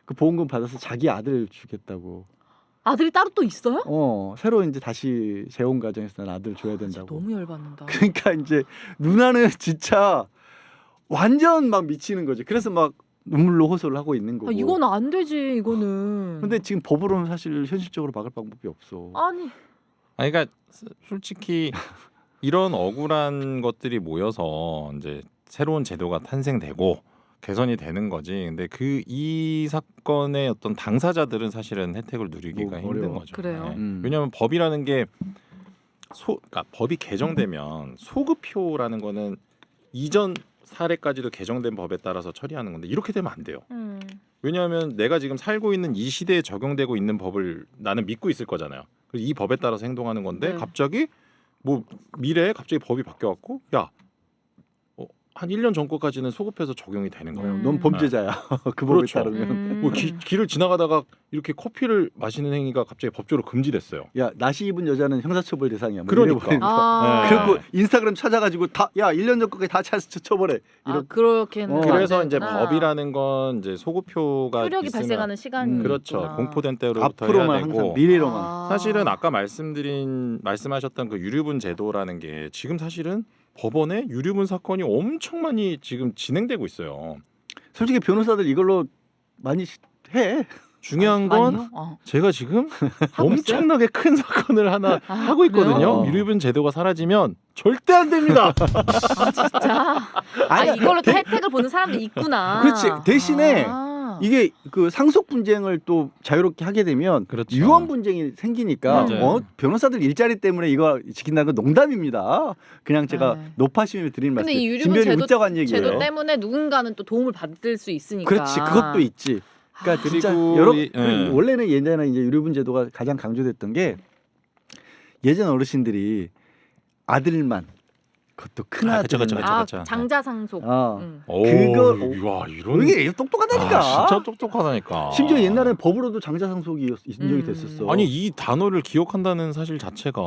그 보험금 받아서 자기 아들 주겠다고. 아들이 따로 또 있어요? 새로 이제 다시 재혼 가정에서 난 아들 줘야 진짜 된다고. 너무 열받는다. 그러니까 이제 누나는 진짜 완전 막 미치는 거죠. 그래서 막 눈물로 호소를 하고 있는 거고. 이건 안 되지 이거는. 근데 지금 법으로는 사실 현실적으로 막을 방법이 없어. 아니 그러니까 솔직히 이런 억울한 것들이 모여서 이제 새로운 제도가 탄생되고 개선이 되는 거지. 근데 이 사건의 어떤 당사자들은 사실은 혜택을 누리기가 힘든 어려워. 거죠. 그래요? 네. 왜냐하면 법이라는 게 그러니까 법이 개정되면 소급표라는 거는 이전 사례까지도 개정된 법에 따라서 처리하는 건데 이렇게 되면 안 돼요. 왜냐하면 내가 지금 살고 있는 이 시대에 적용되고 있는 법을 나는 믿고 있을 거잖아요. 그래서 이 법에 따라서 행동하는 건데 네. 갑자기 뭐 미래에 갑자기 법이 바뀌어갖고 한 1년 전 거까지는 소급해서 적용이 되는 거예요. 넌 범죄자야. 그 법에 그렇죠. 따르면. 뭐 길을 지나가다가 이렇게 커피를 마시는 행위가 갑자기 법적으로 금지됐어요. 야 나시 입은 여자는 형사처벌 대상이야. 뭐 그러니까. 이래버리는 거야. 아, 네. 그리고 인스타그램 찾아가지고 다 1년 전 거까지 다 처벌해. 그렇게는 그래서 안 이제 되는구나. 법이라는 건 이제 소급표가 효력이 있으면 발생하는 시간이 그렇죠. 있구나. 공포된 때로부터 해야 앞으로만 되고 항상 미래로만. 사실은 아까 말씀하셨던 그 유류분 제도라는 게 지금 사실은 법원에 유류분 사건이 엄청 많이 지금 진행되고 있어요. 솔직히 변호사들 이걸로 많이 해. 중요한 건 아니요? 제가 지금 하고 엄청나게 큰 사건을 하나 하고 있거든요. 그래요? 유류분 제도가 사라지면 절대 안 됩니다. 진짜. 이걸로 또 혜택을 보는 사람도 있구나. 그렇지. 대신에 아. 이게 그 상속 분쟁을 또 자유롭게 하게 되면 그렇죠. 유언 분쟁이 생기니까 맞아요. 변호사들 일자리 때문에 이거 지킨다는 건 농담입니다. 그냥 제가 네. 높아심에 드리는 말씀. 근데 이 유류분 웃자고 얘기예요. 제도 때문에 누군가는 또 도움을 받을 수 있으니까. 그렇지. 그것도 있지. 그러니까 그리고 진짜 원래는 예전에 이제 유류분 제도가 가장 강조됐던 게 예전 어르신들이 아들만 그것도 큰 아들만 그쵸. 장자 상속. 그거 와 이런 이게 똑똑하다니까. 진짜 똑똑하다니까. 심지어 옛날에는 법으로도 장자 상속이 인정이 됐었어. 아니 이 단어를 기억한다는 사실 자체가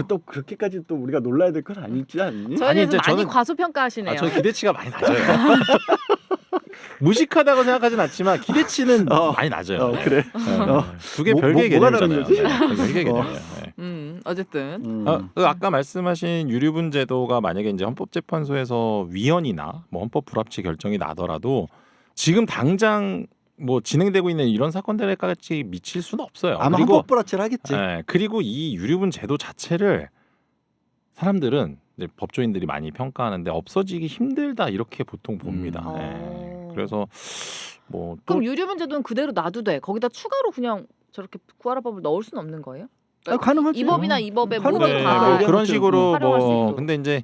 또 그렇게까지 또 우리가 놀라야 될 건 아니지 않니? 저에 아니, 대해서 이제 많이 저는- 과소평가하시네요. 저 기대치가 많이 낮아요. 무식하다고 생각하진 않지만 기대치는 많이 낮아요. 그래. 두 개 뭐- 별개의 뭐가 다른 개념이잖아요. 거지? 네, 별개의 개념이에요. 네. 어쨌든 아까 말씀하신 유류분 제도가 만약에 이제 헌법재판소에서 위헌이나 뭐 헌법 불합치 결정이 나더라도 지금 당장 뭐 진행되고 있는 이런 사건들까지 미칠 수는 없어요. 아마 그리고 헌법 불합치를 하겠지. 그리고 이 유류분 제도 자체를 사람들은 이제 법조인들이 많이 평가하는데 없어지기 힘들다 이렇게 보통 봅니다. 네. 그래서 뭐 또 그럼 유류분 제도는 그대로 놔도 돼. 거기다 추가로 그냥 저렇게 구하라법을 넣을 수는 없는 거예요? 가능하지. 이 법이나 이 법에 가능하죠. 모두 네, 다 뭐 네. 그런 식으로 활용할 수 뭐 있도록. 근데 이제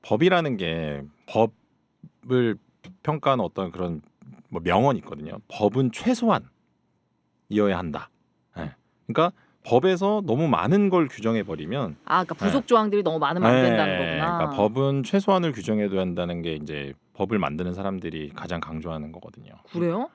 법이라는 게 법을 평가하는 어떤 그런 뭐 명언이 있거든요. 법은 최소한이어야 한다. 네. 그러니까 법에서 너무 많은 걸 규정해 버리면 그러니까 부속 조항들이 너무 많으면 안 된다는 거구나. 그러니까 법은 최소한을 규정해둬야 한다는 게 이제 법을 만드는 사람들이 가장 강조하는 거거든요. 그래요?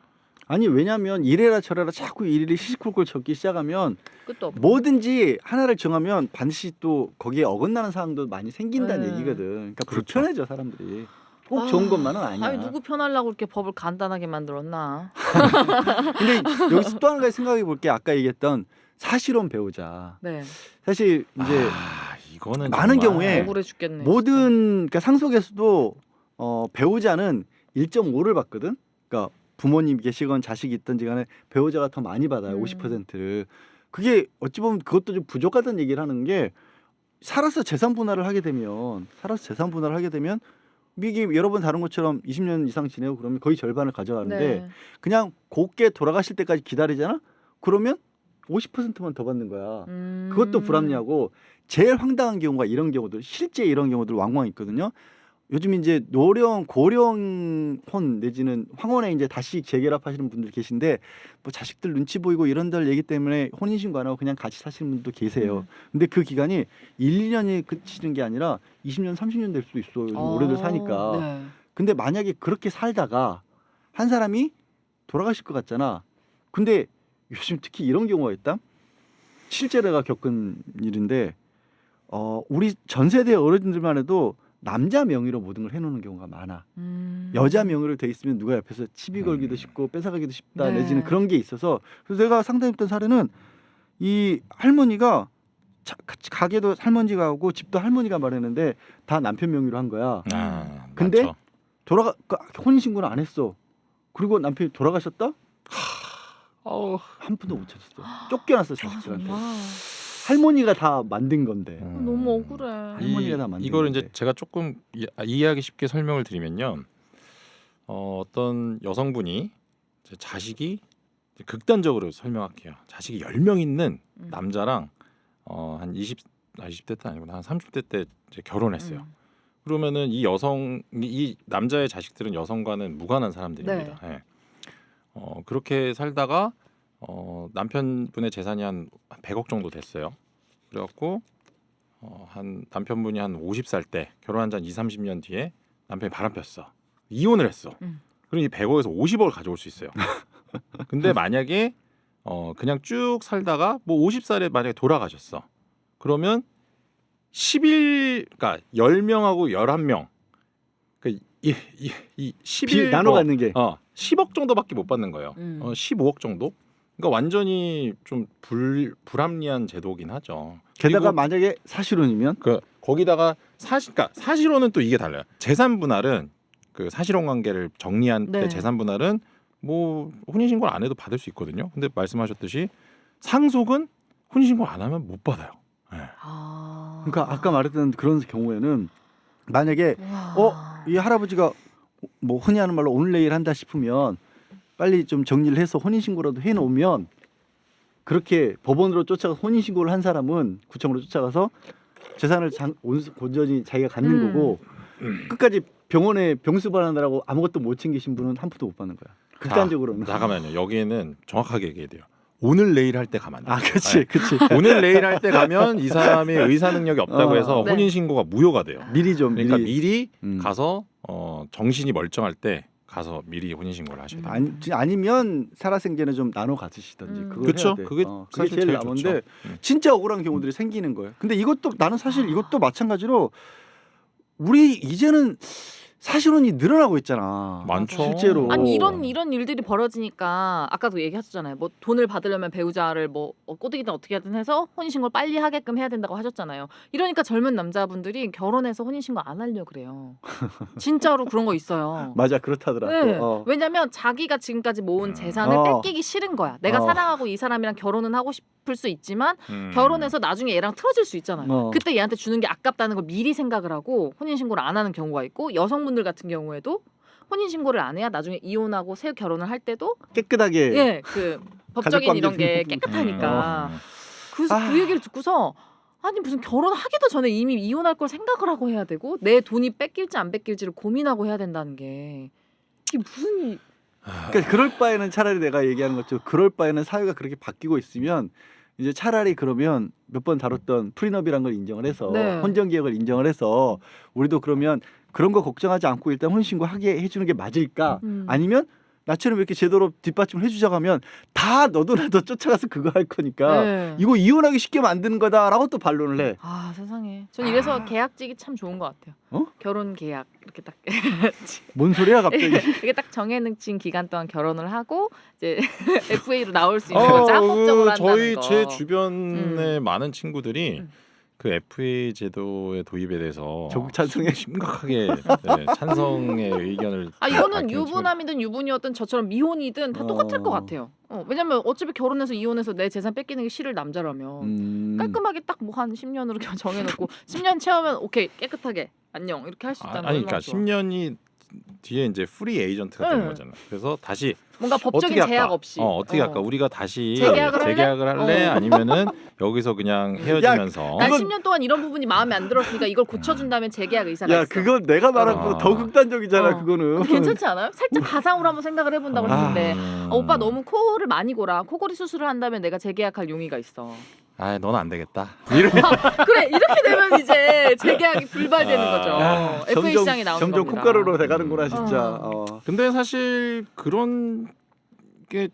아니 왜냐하면 이래라 저래라 자꾸 일일이 시시콜콜 적기 시작하면 끝도 없고. 뭐든지 하나를 정하면 반드시 또 거기에 어긋나는 사항도 많이 생긴다는 네. 얘기거든. 그러니까 그렇죠. 불편해져 사람들이. 꼭 좋은 것만은 아니야. 아니 누구 편하려고 이렇게 법을 간단하게 만들었나? 근데 여기서 또 한 가지 생각해 볼 게 아까 얘기했던 사실혼 배우자. 네. 사실 이제 이거는 많은 정말 경우에 억울해 죽겠네. 모든 그러니까 상속에서도 배우자는 1.5를 받거든. 그러니까 부모님 계시건 자식이 있든지 간에 배우자가 더 많이 받아요. 50%를. 그게 어찌 보면 그것도 좀 부족하다는 얘기를 하는 게 살아서 재산 분할을 하게 되면 이게 여러 번 다른 것처럼 20년 이상 지내고 그러면 거의 절반을 가져가는데 네. 그냥 곱게 돌아가실 때까지 기다리잖아. 그러면 50%만 더 받는 거야. 그것도 불합리하고 제일 황당한 경우가 이런 경우들 실제 이런 경우들 왕왕 있거든요. 요즘 이제 노령 고령 혼 내지는 황혼에 이제 다시 재결합하시는 분들 계신데 뭐 자식들 눈치 보이고 이런들 얘기 때문에 혼인신고 안 하고 그냥 같이 사시는 분도 계세요. 근데 그 기간이 1, 2년이 그치는 게 아니라 20년, 30년 될 수도 있어. 요즘 오래들 사니까. 네. 근데 만약에 그렇게 살다가 한 사람이 돌아가실 것 같잖아. 근데 요즘 특히 이런 경우가 있다. 실제 내가 겪은 일인데 우리 전 세대 어른들만 해도 남자 명의로 모든 걸 해놓는 경우가 많아. 여자 명의로 돼 있으면 누가 옆에서 시비 걸기도 쉽고 뺏어가기도 쉽다. 네. 내지는 그런 게 있어서 그래서 내가 상담했던 사례는 이 할머니가 가게도 할머니가 하고 집도 할머니가 마련했는데 다 남편 명의로 한 거야. 근데 맞죠. 혼인신고는 안 했어. 그리고 남편이 돌아가셨다? 어우. 한 푼도 못 찾았어. 쫓겨났어 아, 자식들한테. 정말 할머니가 다 만든 건데. 너무 억울해. 할머니가 다 만든 이거를 건데. 이제 제가 조금 이해하기 쉽게 설명을 드리면요. 어떤 여성분이 이제 자식이 이제 극단적으로 설명할게요. 자식이 10명 있는 남자랑 한 20대 때 아니구나. 한 30대 때 이제 결혼했어요. 그러면은 이 남자의 자식들은 여성과는 무관한 사람들입니다. 네. 예. 그렇게 살다가 남편분의 재산이 한 100억 정도 됐어요. 그래갖고 한 남편분이 한 50살 때 결혼한 지 한 2, 30년 뒤에 남편이 바람 폈어. 이혼을 했어. 그럼 이 100억에서 50억을 가져올 수 있어요. 근데 만약에 그냥 쭉 살다가 뭐 50살에 만약에 돌아가셨어. 그러면 그러니까 10명하고 11명. 그러니까 이 11 나눠 갖는 게 10억 정도밖에 못 받는 거예요. 15억 정도? 그러니까 완전히 좀 불합리한 제도긴 하죠. 게다가 그리고 만약에 사실혼이면 거기다가 그러니까 사실혼은 또 이게 달라요. 재산 분할은 그 사실혼 관계를 정리한 때 네. 재산 분할은 뭐 혼인 신고를 안 해도 받을 수 있거든요. 근데 말씀하셨듯이 상속은 혼인 신고 안 하면 못 받아요. 네. 그러니까 아까 말했던 그런 경우에는 만약에 이 할아버지가 뭐 흔히 하는 말로 오늘 내일 한다 싶으면 빨리 좀 정리를 해서 혼인신고라도 해놓으면 그렇게 법원으로 쫓아가서 혼인신고를 한 사람은 구청으로 쫓아가서 재산을 온전히 자기가 갖는 거고 끝까지 병원에 병수발하느라고 아무것도 못 챙기신 분은 한 푼도 못 받는 거야. 극단적으로는. 잠깐만요. 여기에는 정확하게 얘기해야 돼요. 오늘 내일 할 때 가면 안 돼요. 그렇지. 오늘 내일 할 때 가면 이 사람이 의사 능력이 없다고 해서 네. 혼인 신고가 무효가 돼요. 미리 좀 그러니까 미리 음. 가서 정신이 멀쩡할 때 가서 미리 혼인 신고를 하셔야 돼요. 아니면 살아생전에 좀 나눠 가지시든지 그걸 그쵸? 해야 돼. 그게 사실 제일 제일 나은데 좋죠. 진짜 억울한 경우들이 생기는 거예요. 근데 이것도 나는 사실 이것도 마찬가지로 우리 이제는 사실혼이 늘어나고 있잖아. 많죠. 실제로. 아니 이런 일들이 벌어지니까 아까도 얘기하셨잖아요. 뭐 돈을 받으려면 배우자를 뭐 꼬드기든 어떻게 하든 해서 혼인신고를 빨리 하게끔 해야 된다고 하셨잖아요. 이러니까 젊은 남자분들이 결혼해서 혼인신고 안 하려고 그래요. 진짜로 그런 거 있어요. 맞아 그렇다더라. 네. 또. 왜냐면 자기가 지금까지 모은 재산을 뺏기기 싫은 거야. 내가 사랑하고 이 사람이랑 결혼은 하고 싶을 수 있지만 결혼해서 나중에 얘랑 틀어질 수 있잖아요. 그때 얘한테 주는 게 아깝다는 걸 미리 생각을 하고 혼인신고를 안 하는 경우가 있고 여성분들 같은 경우에도 혼인신고를 안 해야 나중에 이혼하고 새 결혼을 할 때도 깨끗하게 그 법적인 이런 게 깨끗하니까 그래서 그 얘기를 듣고서 아니 무슨 결혼하기도 전에 이미 이혼할 걸 생각을 하고 해야 되고 내 돈이 뺏길지 안 뺏길지를 고민하고 해야 된다는 게 이게 무슨 그러니까 그럴 바에는 차라리 내가 얘기하는 것처럼 그럴 바에는 사회가 그렇게 바뀌고 있으면 이제 차라리 그러면 몇 번 다뤘던 프리너비란 걸 인정을 해서 혼전기획을 인정을 해서 우리도 그러면 그런 거 걱정하지 않고 일단 혼인신고 하게 해주는 게 맞을까? 아니면 나처럼 이렇게 제대로 뒷받침을 해주자고 하면 다 너도 나도 쫓아가서 그거 할 거니까 이거 이혼하기 쉽게 만드는 거다라고 또 반론을 해. 아 세상에. 전 이래서 계약직이 참 좋은 것 같아요. 결혼 계약 이렇게 딱 뭔 소리야 갑자기? 이게 딱 정해진 기간 동안 결혼을 하고 이제 FA로 나올 수 있는 걸 합법적으로 한다는 거. 제 주변에 많은 친구들이 그 FA 제도의 도입에 대해서 적극 찬성해. 심각하게 찬성의 의견을 이거는 유부남이든 유부녀든 저처럼 미혼이든 다 똑같을 것 같아요. 왜냐면 어차피 결혼해서 이혼해서 내 재산 뺏기는 게 싫을 남자라면 깔끔하게 딱 뭐 한 10년으로 정해놓고 10년 채우면 오케이 깨끗하게 안녕 이렇게 할 수 있다는 아니 그러니까 10년이 뒤에 이제 프리 에이전트가 되는 응. 거잖아. 그래서 다시 뭔가 법적인 어떻게 제약 할까? 없이. 어떻게 할까? 우리가 다시 재계약을 할래? 아니면은 여기서 그냥 헤어지면서 난 10년 동안 이런 부분이 마음에 안 들었으니까 이걸 고쳐준다면 재계약 의사가 야 있어. 그건 내가 말한 것보다 더 극단적이잖아. 그거는. 그거 괜찮지 않아요? 살짝 가상으로 한번 생각을 해본다고 했는데 오빠 너무 코를 많이 골아. 코골이 수술을 한다면 내가 재계약할 용의가 있어. 아, 넌 안 되겠다. 그래 이렇게 되면 이제 재계약이 불발되는 거죠. FA 시장에 나오는 점점 겁니다. 콧가루로 돼가는구나 진짜. 근데 사실 그런 게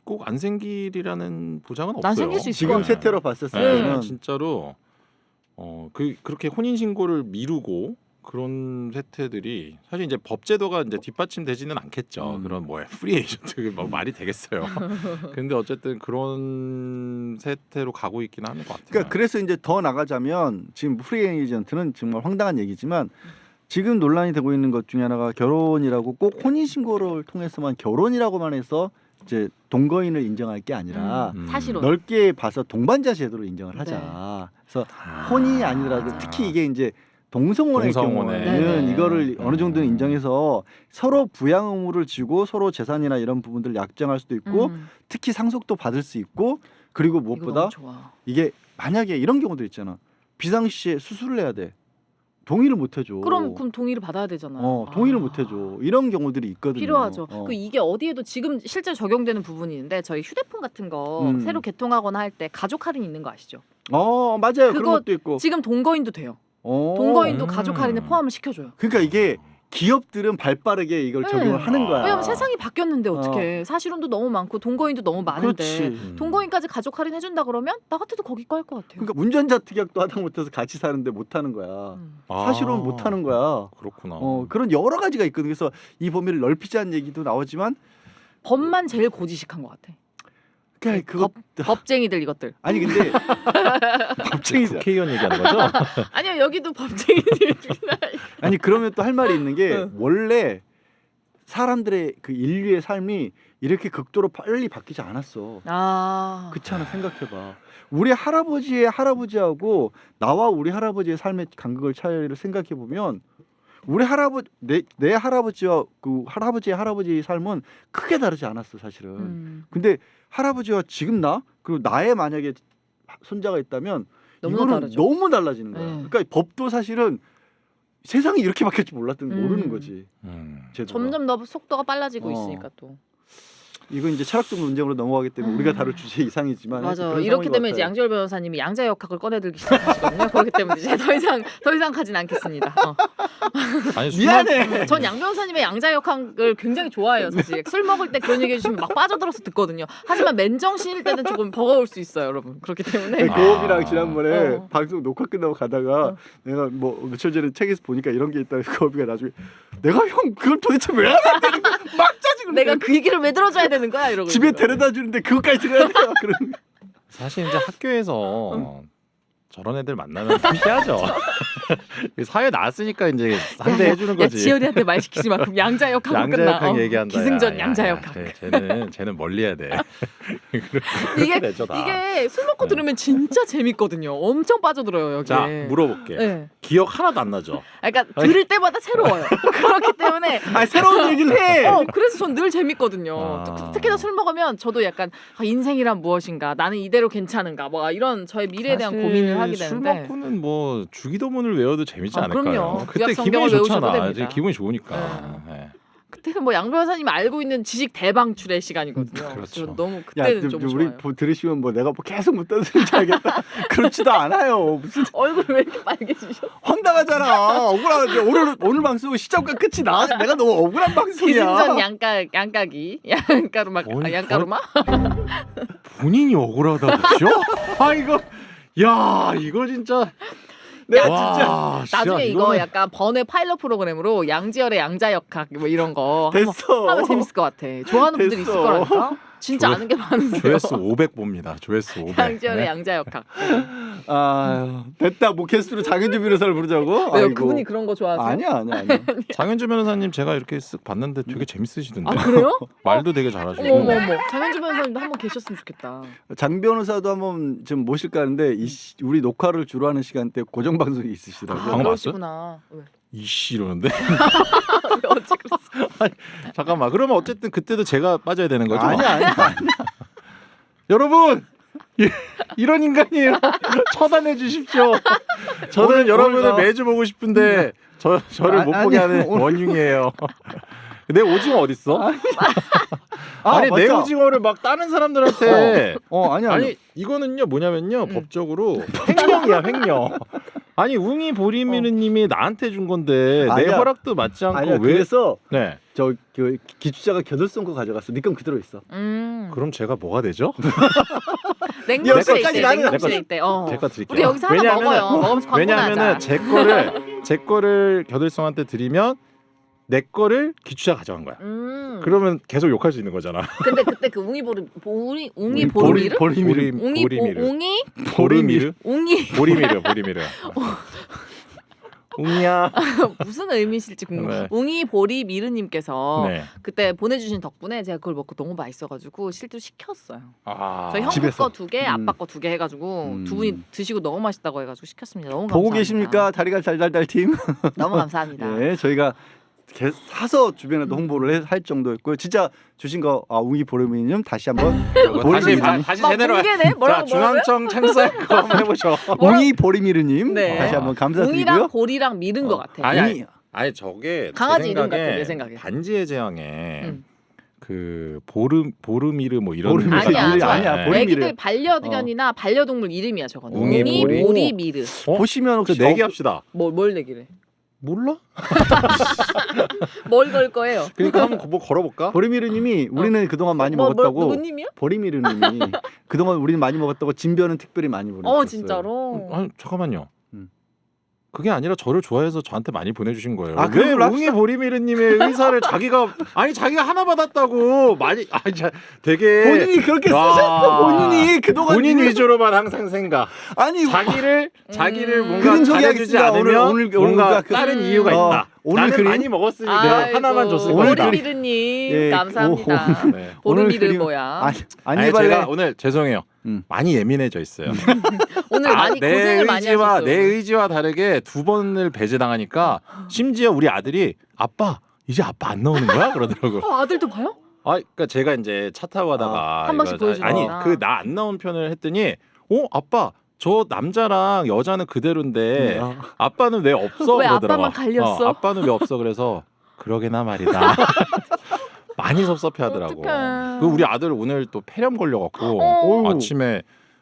꼭 안 생길이라는 보장은 없어요. 난 생길 수 있을 지금 것 같아. 세태로 봤을 네, 때는 진짜로 그렇게 혼인 신고를 미루고 그런 세태들이 사실 이제 법 제도가 이제 뒷받침되지는 않겠죠. 그런 뭐 프리 에이전트 뭐 말이 되겠어요. 근데 어쨌든 그런 세태로 가고 있기는 하는 것 같아요. 그러니까 그래서 이제 더 나가자면 지금 프리 에이전트는 정말 황당한 얘기지만 지금 논란이 되고 있는 것 중에 하나가 결혼이라고 꼭 혼인 신고를 통해서만 결혼이라고만 해서 이제 동거인을 인정할 게 아니라 사실은 넓게 봐서 동반자 제도로 인정을 하자. 그래서 혼인이 아니더라도 특히 이게 이제 동성혼의 동성혼에. 경우에는 네네. 이거를 어느 정도는 인정해서 서로 부양 의무를 지고 서로 재산이나 이런 부분들을 약정할 수도 있고 특히 상속도 받을 수 있고 그리고 이거 무엇보다 너무 좋아. 이게 만약에 이런 경우도 있잖아. 비상시에 수술을 해야 돼. 동의를 못 해줘. 그럼 동의를 받아야 되잖아요. 동의를 못 해줘. 이런 경우들이 있거든요. 필요하죠. 그 이게 어디에도 지금 실제 적용되는 부분이 있는데 저희 휴대폰 같은 거 새로 개통하거나 할 때 가족 할인 있는 거 아시죠? 맞아요. 그런 그거 것도 있고. 지금 동거인도 돼요. 동거인도 음. 가족 할인에 포함을 시켜줘요. 그러니까 이게 기업들은 발빠르게 이걸 네. 적용을 하는 거야. 왜냐면 세상이 바뀌었는데 어떻게 사실혼도 너무 많고 동거인도 너무 많은데 그렇지. 동거인까지 가족 할인 해준다 그러면 나 같아도 거기 거 할 것 같아요. 그러니까 운전자 특약도 하다 못해서 같이 사는데 못 하는 거야. 사실은 못 하는 거야. 그렇구나. 그런 여러 가지가 있거든. 그래서 이 범위를 넓히자는 얘기도 나오지만 법만 제일 고지식한 것 같아. 그러니까 그거 법쟁이들 이것들. 아니 근데 갑자기 국회의원 얘기하는 거죠? 아니요 여기도 법쟁이들. 아니 그러면 또 할 말이 있는 게 원래 사람들의 그 인류의 삶이 이렇게 극도로 빨리 바뀌지 않았어. 그렇지 않아 생각해봐. 우리 할아버지의 할아버지하고 나와 우리 할아버지의 삶의 간극을 차이를 생각해 보면 우리 할아버지 내 할아버지와 그 할아버지의 할아버지의 삶은 크게 다르지 않았어 사실은. 근데 할아버지와 지금 나 그리고 나의 만약에 손자가 있다면 너무나 이거는 다르죠. 너무 달라지는 거야. 네. 그러니까 법도 사실은 세상이 이렇게 바뀔 줄 모르는 거지. 제도가. 점점 더 속도가 빨라지고 어. 있으니까 또. 이건 이제 철학적 논쟁으로 넘어가기 때문에 우리가 다룰 주제 이상이지만 맞아. 그런 이렇게 상황인 되면 것 이제 같아요. 양지열 변호사님이 양자역학을 꺼내들기 시작하시거든요. 그렇기 때문에 이제 더 이상 가진 않겠습니다. 아니, 미안해. 전 양 변호사님의 양자역학을 굉장히 좋아해요. 사실 술 먹을 때 그런 얘기 해주시면 막 빠져들어서 듣거든요. 하지만 맨정신일 때는 조금 버거울 수 있어요, 여러분. 그렇기 때문에 고업이랑 지난번에 어. 방송 녹화 끝나고 가다가 내가 뭐 며칠 전에 책에서 보니까 이런 게 있다. 고업이가 나중에 내가 형 그걸 도대체 왜 알아? 막 짜증을 내가 그 얘기를 왜 들어줘야 되는 거야 이러고 집에 있는 거예요. 데려다 주는데 그것까지 들어야 돼요. 그런 사실 이제 학교에서 저런 애들 만나면 피하죠. 사회 나왔으니까 이제 상대해 주는 야 거지. 지열이한테 말 시키지 마. 그럼 양자역학으로 끝나. 양자역학 얘기한다. 기승전 양자역학. 쟤는 멀리해야 돼. 이게 되죠, 다. 이게 술 먹고 네. 들으면 진짜 재밌거든요. 엄청 빠져들어요 여기. 자 물어볼게. 네. 기억 하나도 안 나죠? 그러니까 들을 때마다 새로워요. 그렇기 때문에 새로운 얘기를 해. 그래서 전 늘 재밌거든요. 아. 특히나 술 먹으면 저도 약간 인생이란 무엇인가, 나는 이대로 괜찮은가, 뭐 이런 저의 미래에 대한 사실 고민을 하게 술 되는데. 먹고는 뭐 주기도문을 외워도 재밌지 아, 않을까요? 그럼요. 그때 구약 기분이 성경을 외우셔도 좋잖아. 됩니다. 이제 기분이 좋으니까. 네. 그때는 뭐 양 변호사님이 알고 있는 지식 대방출의 시간이거든요. 그렇죠. 저 너무 야, 그때는 좀 우리 좋아요. 들으시면 뭐 내가 뭐 계속 묻던 소리인지 알겠다. 그렇지도 않아요. 무슨 얼굴 왜 이렇게 빨개지셨어? 황당하잖아. 억울하지. 오늘 방송 시작과 끝이 내가 너무 억울한 방송이야. 기승전 양가기 양가루마 아니, 양가루마? 본인이 억울하다고요? 아 이거 진짜 내가 와, 진짜 나중에 이거 이거는 약간 번외 파일럿 프로그램으로 양지열의 양자역학 뭐 이런 거 됐어. 하면 재밌을 것 같아. 좋아하는 분들이 있을 됐어. 거라니까. 진짜 조회- 아는 게 많은데요. 조회수 500 봅니다. 조회수 500. 양지열의 네? 양자역학. 아 됐다. 뭐 게스트로 장현주 변호사를 부르자고. 왜요? 아이고. 그분이 그런 거 좋아하세요? 아니야. 장현주 변호사님 제가 이렇게 쓱 봤는데 되게 재밌으시던데. 아 그래요? 말도 되게 잘하시고. 어머. 장현주 변호사님도 한번 계셨으면 좋겠다. 장 변호사도 한번 좀 모실까 하는데 우리 녹화를 주로 하는 시간대 고정 방송이 있으시더라고요. 방금 그러시구나. 왜? 이씨 이러는데 어찌 그랬어? 잠깐만 그러면 어쨌든 그때도 제가 빠져야 되는 거죠? 아니야. 여러분 이런 인간이에요. 처단해 주십시오. 저는 오늘 여러분을 나- 매주 보고 싶은데 저를 못 보게 하는 원흉이에요. 내 오징어 어디 있어? 아니 내 맞다. 오징어를 막 다른 사람들한테 아니야. 아니 이거는요 뭐냐면요 법적으로 횡령이야 횡령. 아니 웅이 보리미르님이 나한테 준 건데 내 아니야. 허락도 맞지 않고 아니야. 왜? 그래서 네. 그 기추자가 겨들쏜 거 가져갔어. 네 건 그대로 있어. 그럼 제가 뭐가 되죠? 냉동실에 여기까지 있대. 나는 냉동실에 내 있대. 제가 드릴게요. 우리 여기서 하나 먹어요. 먹으면서 광고 왜냐하면은 나자. 제 거를 겨들성한테 드리면 내 거를 기추자 가져간 거야. 그러면 계속 욕할 수 있는 거잖아. 근데 그때 그 웅이 보리미르? 보리미르. 웅이 보리미르? 웅이 보리미르. 웅이야. 무슨 의미실지 궁금해. 네. 웅이 보리미르님께서 네. 그때 보내주신 덕분에 제가 그걸 먹고 너무 맛있어가지고 실제로 시켰어요. 아. 저희 형부 집에서. 거 2개, 아빠 거 2개 해가지고 두 분이 드시고 너무 맛있다고 해가지고 시켰습니다. 너무 감사합니다. 보고 계십니까? 다리가 달달달 팀. 너무 감사합니다. 네, 저희가 사서 주변에도 홍보를 할 정도였고요. 진짜 주신 거 웅이 보리미님 다시 한번 다시 막 제대로. 공개네? 뭐라고 중앙청 창살 거 한번 해보죠. 웅이 보리미르님 네. 다시 한번 감사드리고요. 웅이랑 보리랑 미른 것 같아. 아니 저게 강아지 제 이름 생각에 같아, 내 생각에. 반지의 제왕에 음. 그 보르미르 뭐 이런 보르미르. 아니야, 아니야, 보리미르. 애기들 반려견이나 반려동물 이름이야 저거는. 웅이 웅이 보리. 보리미르. 보시면 혹시 내기 합시다. 뭘 내기래? 몰라? 뭘 걸 거예요? 그러니까 한번 뭐 걸어볼까? 보리미르님이 우리는 그동안 많이 먹었다고. 누구님이요? 보리미르님이 그동안 우리는 많이 먹었다고 진변은 특별히 많이 보내주셨어요. 진짜로. 아니 잠깐만요. 음. 그게 아니라 저를 좋아해서 저한테 많이 보내주신 거예요. 아, 왜 그걸로 웅이 보리미르님의 의사를 자기가 하나 받았다고 많이 되게 본인이 그렇게 와. 쓰셨어. 본인이 그동안 본인 위주로만 항상 생각. 아니 자기를 뭔가 그런 소리 잘해주지 하겠습니다. 않으면 오늘 뭔가 그- 다른 이유가 있다. 오늘 나는 그림- 많이 먹었으니까 하나만 줬을 오늘 거다. 보리미르님 예, 감사합니다. 네. 오늘 보리미르 그림- 뭐야? 아니 제가 오늘 죄송해요. 많이 예민해져 있어요. 오늘 많이 고생을 많이 하셨어요. 내 의지와 다르게 2번을 배제당하니까 심지어 우리 아들이 아빠 이제 아빠 안 나오는 거야 그러더라고. 아들도 봐요? 그러니까 제가 이제 차 타고 가다가 한 번씩 이거 보여주는구나. 아니 그 나 안 나온 편을 했더니 아빠 저 남자랑 여자는 그대로인데 아빠는 왜 없어 왜 그러더라고. 아빠만 갈렸어? 아빠는 왜 없어 그래서 그러게나 말이다. 많이 섭섭해하더라고. 어떡해. 그 우리 아들 오늘 또 폐렴 걸려갖고 어휴. 아침에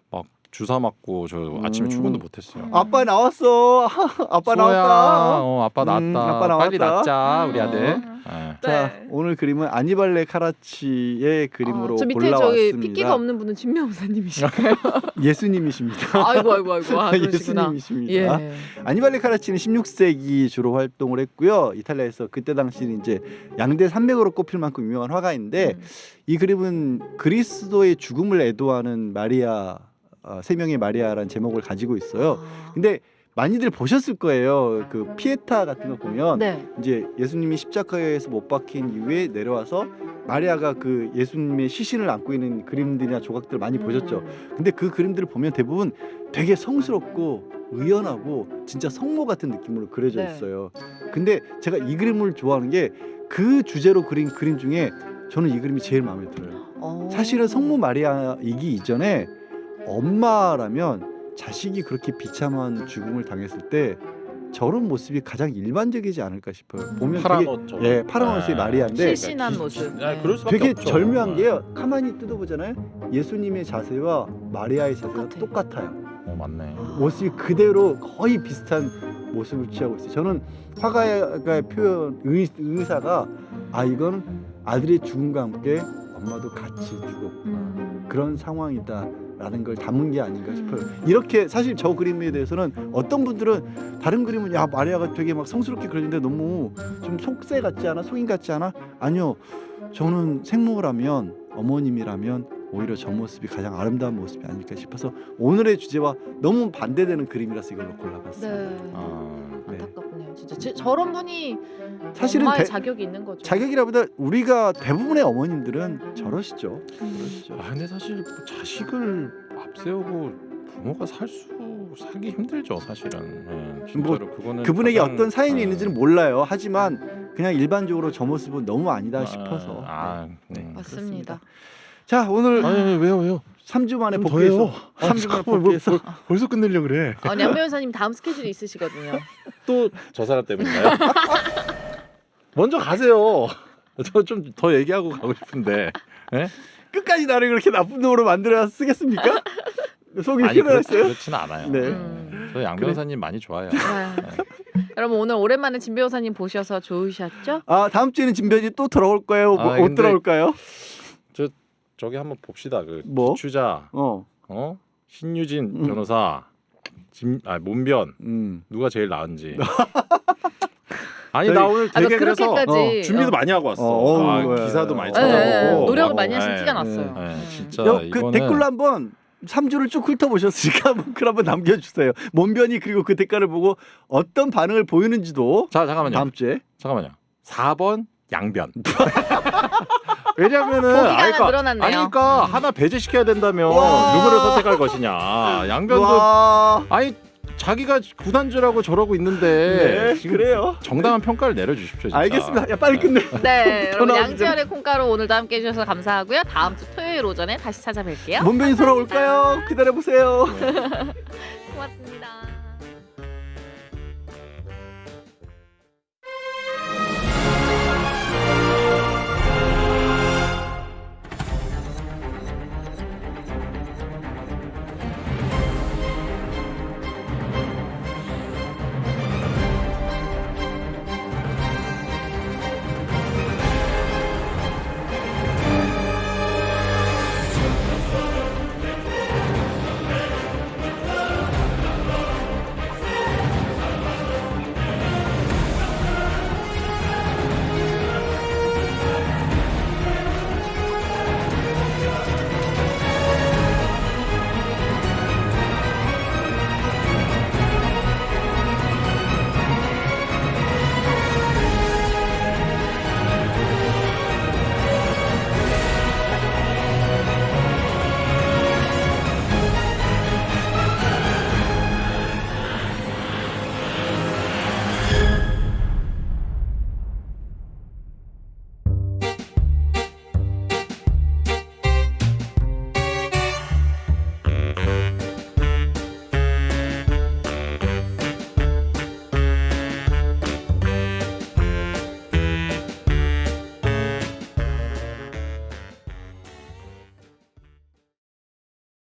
막 주사 맞고 저 아침에 출근도 못했어요. 아빠 나왔어. 아빠 나왔다. 아빠 나왔다. 아빠 나왔다. 빨리 낳자 우리 아들. 네. 자, 오늘 그림은 아니발레 카라치의 그림으로 저 밑에 골라왔습니다. 저기 핏기가 없는 분은 진명사님이실까요? 예수님이십니다. 아이고. 그러시구나. 예수님이십니다. 예. 아니발레 카라치는 16세기 주로 활동을 했고요. 이탈리아에서 그때 당시는 이제 양대 산맥으로 꼽힐 만큼 유명한 화가인데 이 그림은 그리스도의 죽음을 애도하는 마리아 세 명의 마리아라는 제목을 가지고 있어요. 근데 많이들 보셨을 거예요. 그 피에타 같은 거 보면 네. 이제 예수님이 십자가에서 못 박힌 이후에 내려와서 마리아가 그 예수님의 시신을 안고 있는 그림들이나 조각들 많이 보셨죠. 근데 그 그림들을 보면 대부분 되게 성스럽고 의연하고 진짜 성모 같은 느낌으로 그려져 네. 있어요. 근데 제가 이 그림을 좋아하는 게 그 주제로 그린 그림 중에 저는 이 그림이 제일 마음에 들어요. 사실은 성모 마리아이기 이전에 엄마라면 자식이 그렇게 비참한 죽음을 당했을 때 저런 모습이 가장 일반적이지 않을까 싶어요. 보면 파란 되게 옷 파란 옷의 마리아인데 실신한 모습. 네, 그럴 수밖에 되게 없죠. 절묘한 게요. 가만히 뜯어보잖아요. 예수님의 자세와 마리아의 자세가 똑같아요. 맞네. 모습이 그대로 거의 비슷한 모습을 취하고 있어요. 저는 화가의 표현 의사가 이건 아들의 죽음과 함께 엄마도 같이 죽었구나 그런 상황이다라는 걸 담은 게 아닌가 싶어요. 이렇게 사실 저 그림에 대해서는 어떤 분들은 다른 그림은 마리아가 되게 막 성스럽게 그려진데 너무 좀 속세 같지 않아? 속인 같지 않아? 아니요. 저는 생모라면 어머님이라면 오히려 저 모습이 가장 아름다운 모습이 아닐까 싶어서 오늘의 주제와 너무 반대되는 그림이라서 이걸로 골라봤어요. 네. 네. 안타깝네요. 진짜 저런 분이 사실은 엄마의 자격이 있는 거죠. 자격이라보다 우리가 대부분의 어머님들은 저러시죠. 그러시죠. 근데 사실 자식을 앞세우고 부모가 살 수 사기 힘들죠 사실은. 네, 진짜로 그거는 그분에게 가장, 어떤 사연이 네. 있는지는 몰라요. 하지만 그냥 일반적으로 저 모습은 너무 아니다 싶어서. 네. 맞습니다. 자 오늘 아니 왜요? 3주 만에 좀 복귀해서 더해요. 3주 만에 잠깐만, 복귀해서 벌써 끝내려 그래. 양 변호사님 다음 스케줄이 있으시거든요. 또 저 사람 때문인가요? 먼저 가세요. 저 좀 더 얘기하고 가고 싶은데. 네? 끝까지 나를 그렇게 나쁜 놈으로 만들어 쓰겠습니까? 속이 아니 피곤했어요. 그렇지는 않아요. 네. 저 양 변호사님 많이 좋아요. 아, 여러분 오늘 오랜만에 진 변호사님 보셔서 좋으셨죠? 아 다음 주에는 진변이 또 돌아올 거예요? 못 근데- 돌아올까요? 저기 한번 봅시다. 그 뭐? 기추자, 신유진 변호사, 문변 누가 제일 나은지. 아니 나 오늘 아, 되게 그래서 그렇게까지 준비도 많이 하고 왔어. 기사도 많이 네, 찾아보고 노력을 많이 하신 네, 티가 났어요. 진짜 그 이거는 댓글로 한번 3주를 쭉 훑어보셨으니까 글 한번 남겨주세요. 몸변이 그리고 그 댓글을 보고 어떤 반응을 보이는지도 자 잠깐만요. 다음 주에 4번 양변. 왜냐면은 보기가 하나 늘어났네요. 아니니까 하나 배제시켜야 된다면 와. 누구를 선택할 것이냐. 양변도 와 아니 자기가 구단주라고 저러고 있는데 네, 지금 그래요. 정당한 평가를 내려주십시오. 진짜. 알겠습니다. 야 빨리 끝내. 네, 여러분 나오기 양지열의 콩가루 오늘도 함께 해주셔서 감사하고요. 다음 주 토요일 오전에 다시 찾아뵐게요. 몸변이 돌아올까요? 기다려보세요. 고맙습니다.